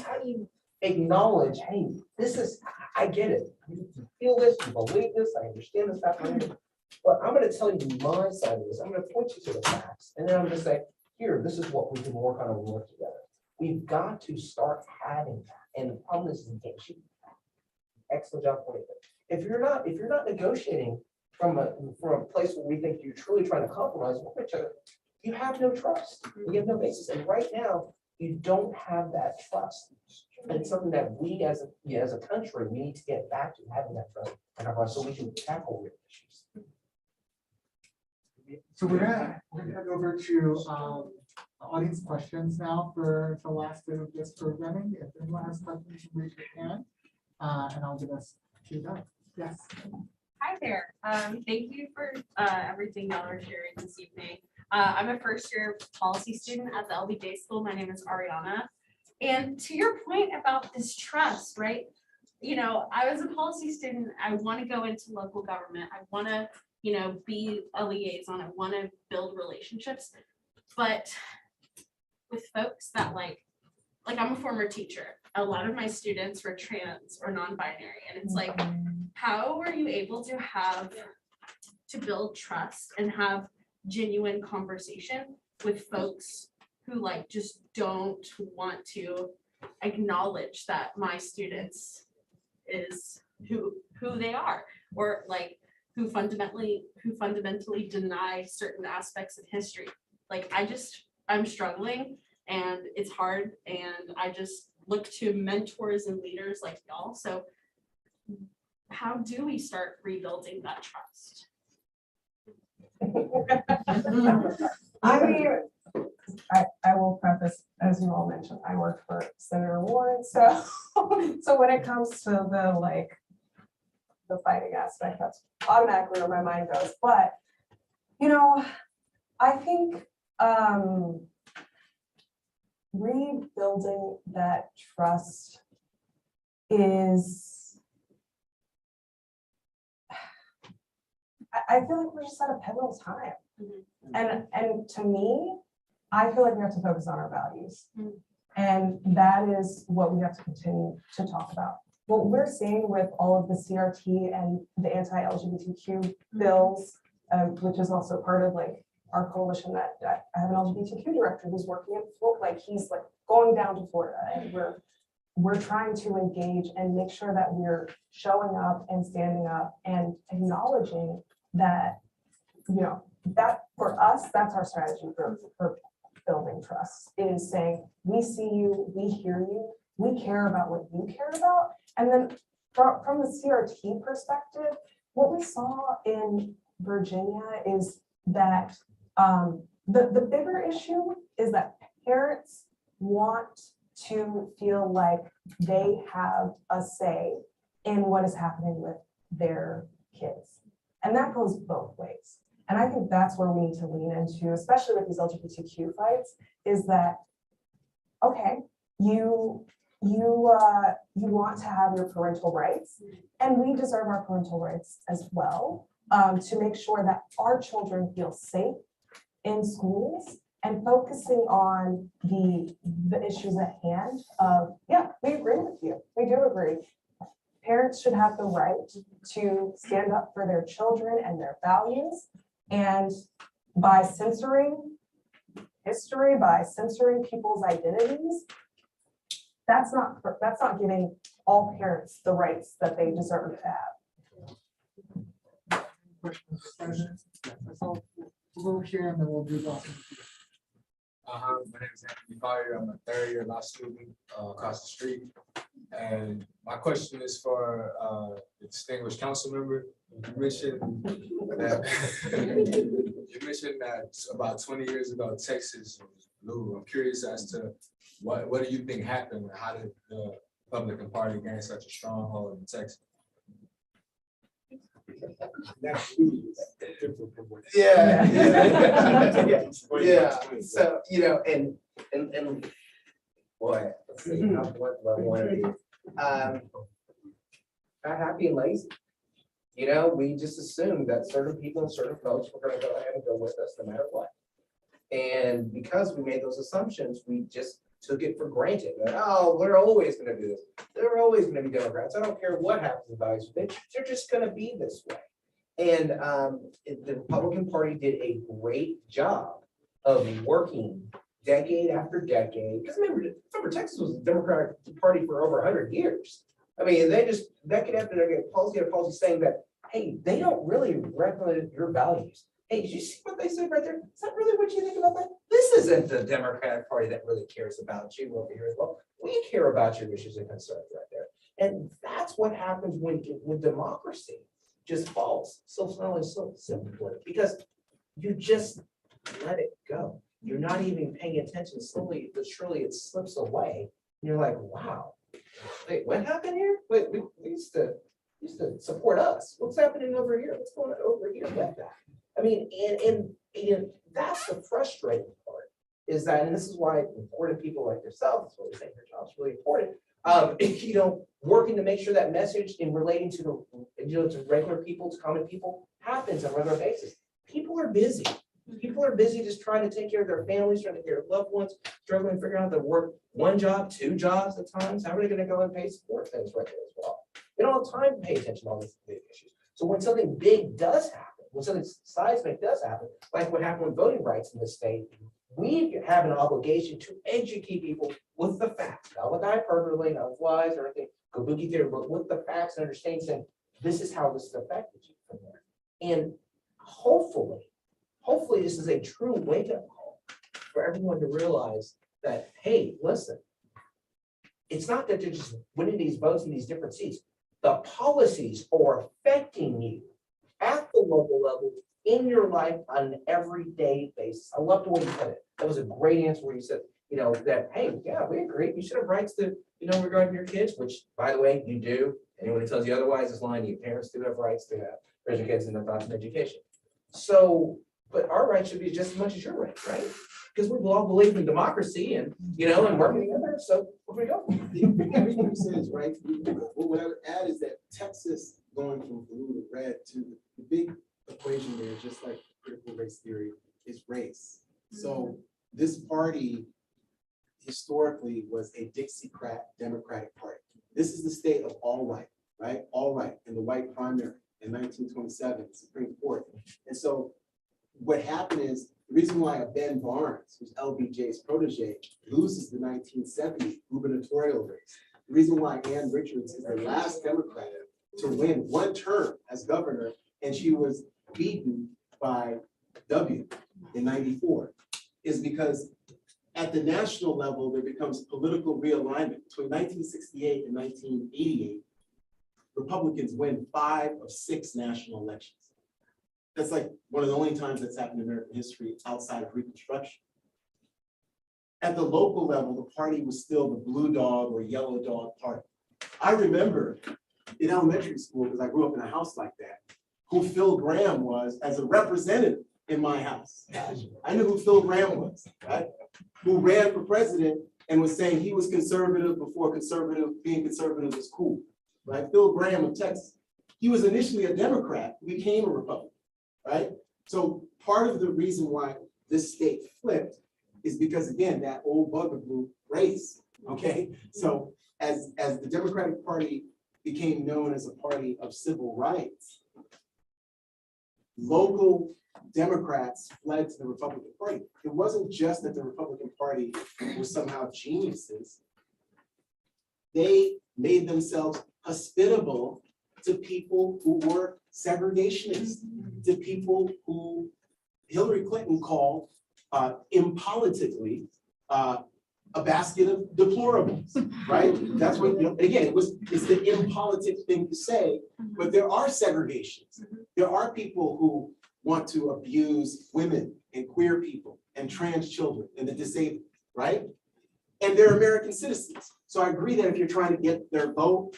acknowledge, hey, I get it. You feel this, you believe this, I understand this happening. But I'm going to tell you my side of this. I'm going to point you to the facts. And then I'm going to say, here, this is what we can work on and work together. We've got to start having that. And the problem is, excellent job for you. If you're not negotiating from a place where we think you're truly trying to compromise with each other, you have no trust. You have no basis. And right now, you don't have that trust. And it's something that we as a country, we need to get back to having that trust in our lives so we can tackle real issues. So we're gonna go over to audience questions now for the last bit of this programming. If anyone has questions, raise your hand, and I'll give us to that. Yes. Hi there. Thank you for everything y'all are sharing this evening. I'm a first year policy student at the LBJ school. My name is Ariana. And to your point about this trust, right? I was a policy student. I want to go into local government. I want to, be a liaison. I want to build relationships. But with folks that like I'm a former teacher. A lot of my students were trans or non-binary. And it's like, how were you able to build trust and have genuine conversation with folks who just don't want to acknowledge that my students is who they are, or who fundamentally deny certain aspects of history. I'm struggling and it's hard, and I just look to mentors and leaders like y'all. So how do we start rebuilding that trust? I mean, I will preface, as you all mentioned, I work for Senator Warren, so when it comes to the fighting aspect, that's automatically where my mind goes. But I think rebuilding that trust is, I feel like we're just at a pivotal time. And to me, I feel like we have to focus on our values. And that is what we have to continue to talk about. What we're seeing with all of the CRT and the anti-LGBTQ bills, which is also part of our coalition, that I have an LGBTQ director who's working in Florida, he's going down to Florida, and we're trying to engage and make sure that we're showing up and standing up and acknowledging that, that for us, that's our strategy for building trust, is saying, we see you, we hear you, we care about what you care about. And then from the CRT perspective, what we saw in Virginia is that the bigger issue is that parents want to feel like they have a say in what is happening with their kids. And that goes both ways. And I think that's where we need to lean into, especially with these LGBTQ fights, is that, okay, you want to have your parental rights, and we deserve our parental rights as well, to make sure that our children feel safe in schools, and focusing on the issues at hand of, yeah, we agree with you. We do agree. Parents should have the right to stand up for their children and their values. And by censoring history, by censoring people's identities, that's not giving all parents the rights that they deserve to have. Questions for President? Yes, so we'll go here and then we'll do Boston. My name is Anthony Collier. I'm a third-year law student across the street. And my question is for the distinguished council member. You mentioned that about 20 years ago, Texas was blue. I'm curious as to what do you think happened? How did the Republican Party gain such a stronghold in Texas? Yeah. Yeah. So, and boy, let's see, what one of these. Not happy and lazy. We just assumed that certain people and certain folks were gonna go ahead and go with us no matter what. And because we made those assumptions, we just took it for granted that, oh, we're always gonna do this. They're always gonna be Democrats. I don't care what happens to values. They're just gonna be this way. And the Republican Party did a great job of working decade after decade. Because remember, Texas was the Democratic Party for over 100 years. I mean, they just decade after decade, policy after policy saying that, hey, they don't really represent your values. Hey, did you see what they said right there? Is that really what you think about that? This isn't the Democratic Party that really cares about you over here as well. We care about your issues and concerns right there. And that's what happens when democracy just falls so simple, because you just let it go. You're not even paying attention. Slowly but surely it slips away. And you're like, wow, wait, what happened here? Wait, we used to support us. What's happening over here? What's going on over here with that? I mean, and that's the frustrating part, is that, and this is why important people like yourself, that's what we say your job's really important. Working to make sure that message in relating to to regular people, to common people, happens on a regular basis. People are busy. People are busy just trying to take care of their families, trying to take care of loved ones, struggling to figure out how to work one job, two jobs at times. How are they going to go and pay support things right there as well? They don't have time to pay attention to all these big issues. So when something big does happen, when something seismic does happen, like what happened with voting rights in this state, we have an obligation to educate people with the facts, not with hyperbole, not with lies or anything, kabuki theory, but with the facts and understanding, saying this is how this has affected you from there. And hopefully this is a true wake-up call for everyone to realize that, hey, listen, it's not that they're just winning these votes in these different seats. The policies are affecting you at the local level in your life on an everyday basis. I love the way you put it. That was a great answer where you said, that, hey, yeah, we agree. You should have rights to, regarding your kids, which, by the way, you do. Anyone who tells you otherwise is lying to you. Parents do have rights to raise your kids in their thoughts and education. So, but our rights should be just as much as your rights, right? Because we all believe in democracy and, and working together. So where we go? Everything you said is right. What I would add is that Texas going from blue to red to the big equation there, just like critical race theory, is race. So this party historically was a Dixiecrat Democratic Party. This is the state of all white, right? All white in the white primary in 1927, Supreme Court. And so what happened is, the reason why a Ben Barnes, who's LBJ's protege, loses the 1970 gubernatorial race, the reason why Ann Richards is the last Democrat to win one term as governor, and she was beaten by W in 94, is because at the national level, there becomes political realignment. Between 1968 and 1988, Republicans win 5 of 6 national elections. That's like one of the only times that's happened in American history outside of Reconstruction. at the local level, the party was still the blue dog or yellow dog party. I remember in elementary school, because I grew up in a house like that, who Phil Graham was as a representative in my house. I knew who Phil Graham was, right? Who ran for president and was saying he was conservative before being conservative was cool, right? Phil Graham of Texas. He was initially a Democrat, became a Republican, right? So part of the reason why this state flipped is because, again, that old bugaboo race, okay? So as the Democratic Party became known as a party of civil rights, local Democrats fled to the Republican Party. It wasn't just that the Republican Party was somehow geniuses. They made themselves hospitable to people who were segregationists, to people who Hillary Clinton called impolitically a basket of deplorables, right? That's what, again, it's the impolitic thing to say, but there are segregations. There are people who want to abuse women and queer people and trans children and the disabled, right? And they're American citizens. So I agree that if you're trying to get their vote,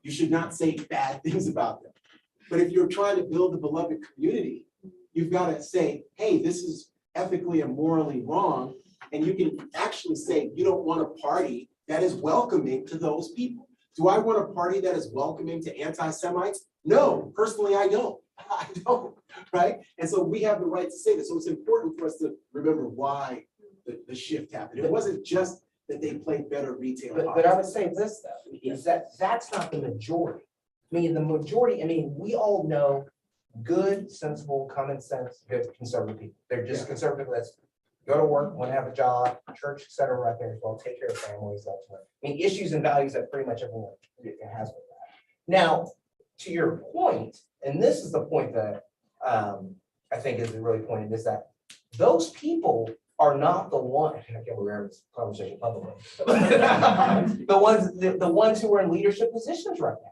you should not say bad things about them. But if you're trying to build a beloved community, you've got to say, hey, this is ethically and morally wrong. And you can actually say, you don't want a party that is welcoming to those people. Do I want a party that is welcoming to anti-Semites? No, personally, I don't. I don't, right? And so we have the right to say this. So it's important for us to remember why the shift happened. It wasn't just that they played better retail. But I would say this though, is that that's not the majority. I mean, the majority, I mean, we all know good, sensible, common sense, good conservative people. They're just conservative, let's go to work, want to have a job, church, et cetera, right there as well, take care of families, that's what. I mean, issues and values that pretty much everyone has with that. Now, to your point, and this is the point that I think is really pointed, is that those people are not the one, I can't believe we're having this conversation publicly. the ones who are in leadership positions right now.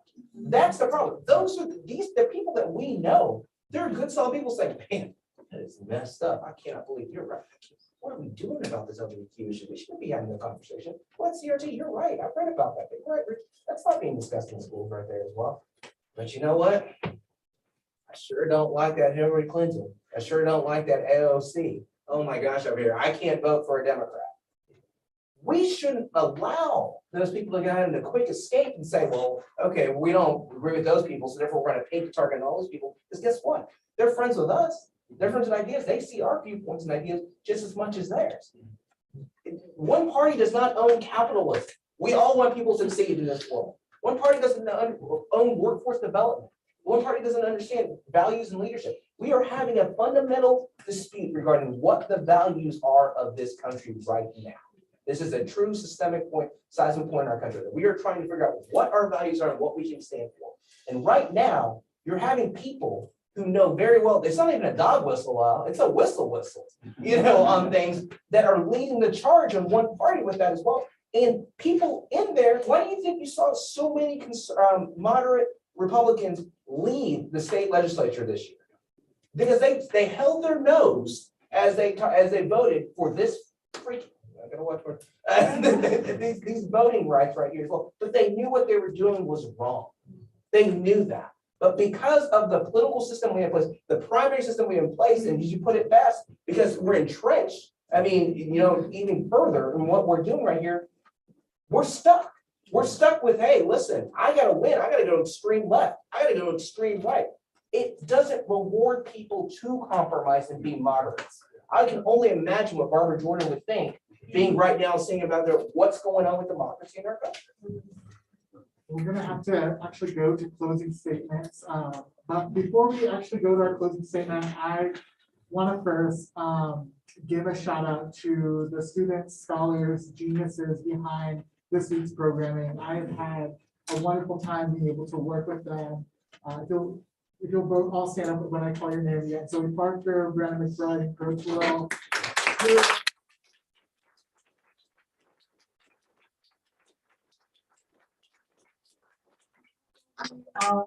That's the problem. Those are the people that we know. They're good, solid people saying, man, that is messed up. I cannot believe you're right. What are we doing about this LGBTQ issue? We shouldn't be having a conversation. Well, CRT, you're right. I've read about that. Right, that's not being discussed in schools right there as well. But you know what? I sure don't like that Hillary Clinton. I sure don't like that AOC. Oh my gosh, over here, I can't vote for a Democrat. We shouldn't allow those people to get in the quick escape and say, well, okay, we don't agree with those people, so therefore we're going to paint the target on all those people. Because guess what? They're friends with us. They're friends with ideas. They see our viewpoints and ideas just as much as theirs. One party does not own capitalism. We all want people to succeed in this world. One party doesn't own workforce development. One party doesn't understand values and leadership. We are having a fundamental dispute regarding what the values are of this country right now. This is a true systemic point, seismic point in our country. We are trying to figure out what our values are and what we can stand for. And right now, you're having people who know very well, it's not even a dog whistle, it's a whistle, you know, on things that are leading the charge on one party with that as well. And people in there, why do you think you saw so many moderate Republicans leave the state legislature this year? Because they held their nose as they voted for this freaking, I gotta watch for these voting rights right here as well. But they knew what they were doing was wrong. They knew that. But because of the political system we have in place, the primary system we have in place, and you put it best, because we're entrenched, I mean, you know, even further in what we're doing right here, we're stuck. We're stuck with, hey, listen, I gotta win. I gotta go extreme left. I gotta go extreme right. It doesn't reward people to compromise and be moderates. I can only imagine what Barbara Jordan would think, being right now seeing about what's going on with democracy in our country. We're gonna have to actually go to closing statements. But before we actually go to our closing statement, I want to first give a shout out to the students, scholars, geniuses behind this week's programming. I have had a wonderful time being able to work with them. If you'll both all stand up when I call your name again. So Parker, Brandon McBride, Coach Will.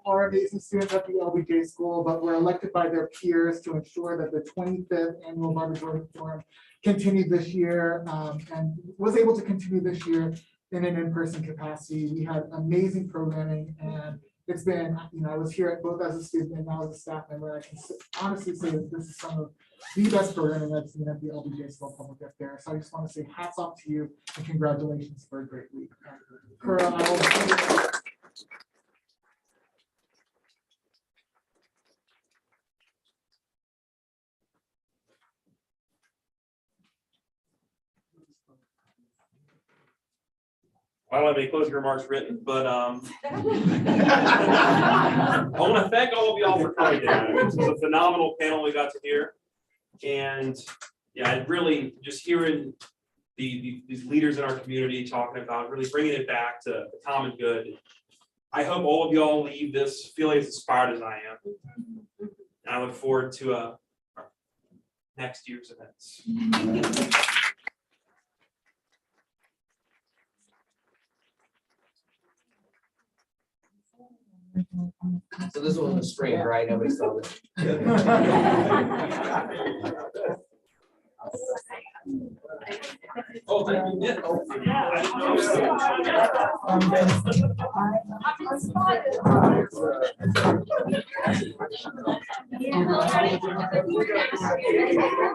are amazing students at the LBJ school, but were elected by their peers to ensure that the 25th annual Barbara Jordan Forum continued this year, and was able to continue this year in an in-person capacity. We had amazing programming, and it's been, I was here both as a student and now as a staff member. I can honestly say that this is some of the best programming I've seen at the LBJ School Public Affairs. So I just want to say hats off to you and congratulations for a great week. I don't have any closing remarks written, but I want to thank all of y'all for coming down. This was a phenomenal panel we got to hear. And yeah, I really just hearing these leaders in our community talking about really bringing it back to the common good. I hope all of y'all leave this feeling as inspired as I am. And I look forward to next year's events. So this one was spring, right? Nobody saw it. Oh, thank you. Yeah. I didn't know. Yeah.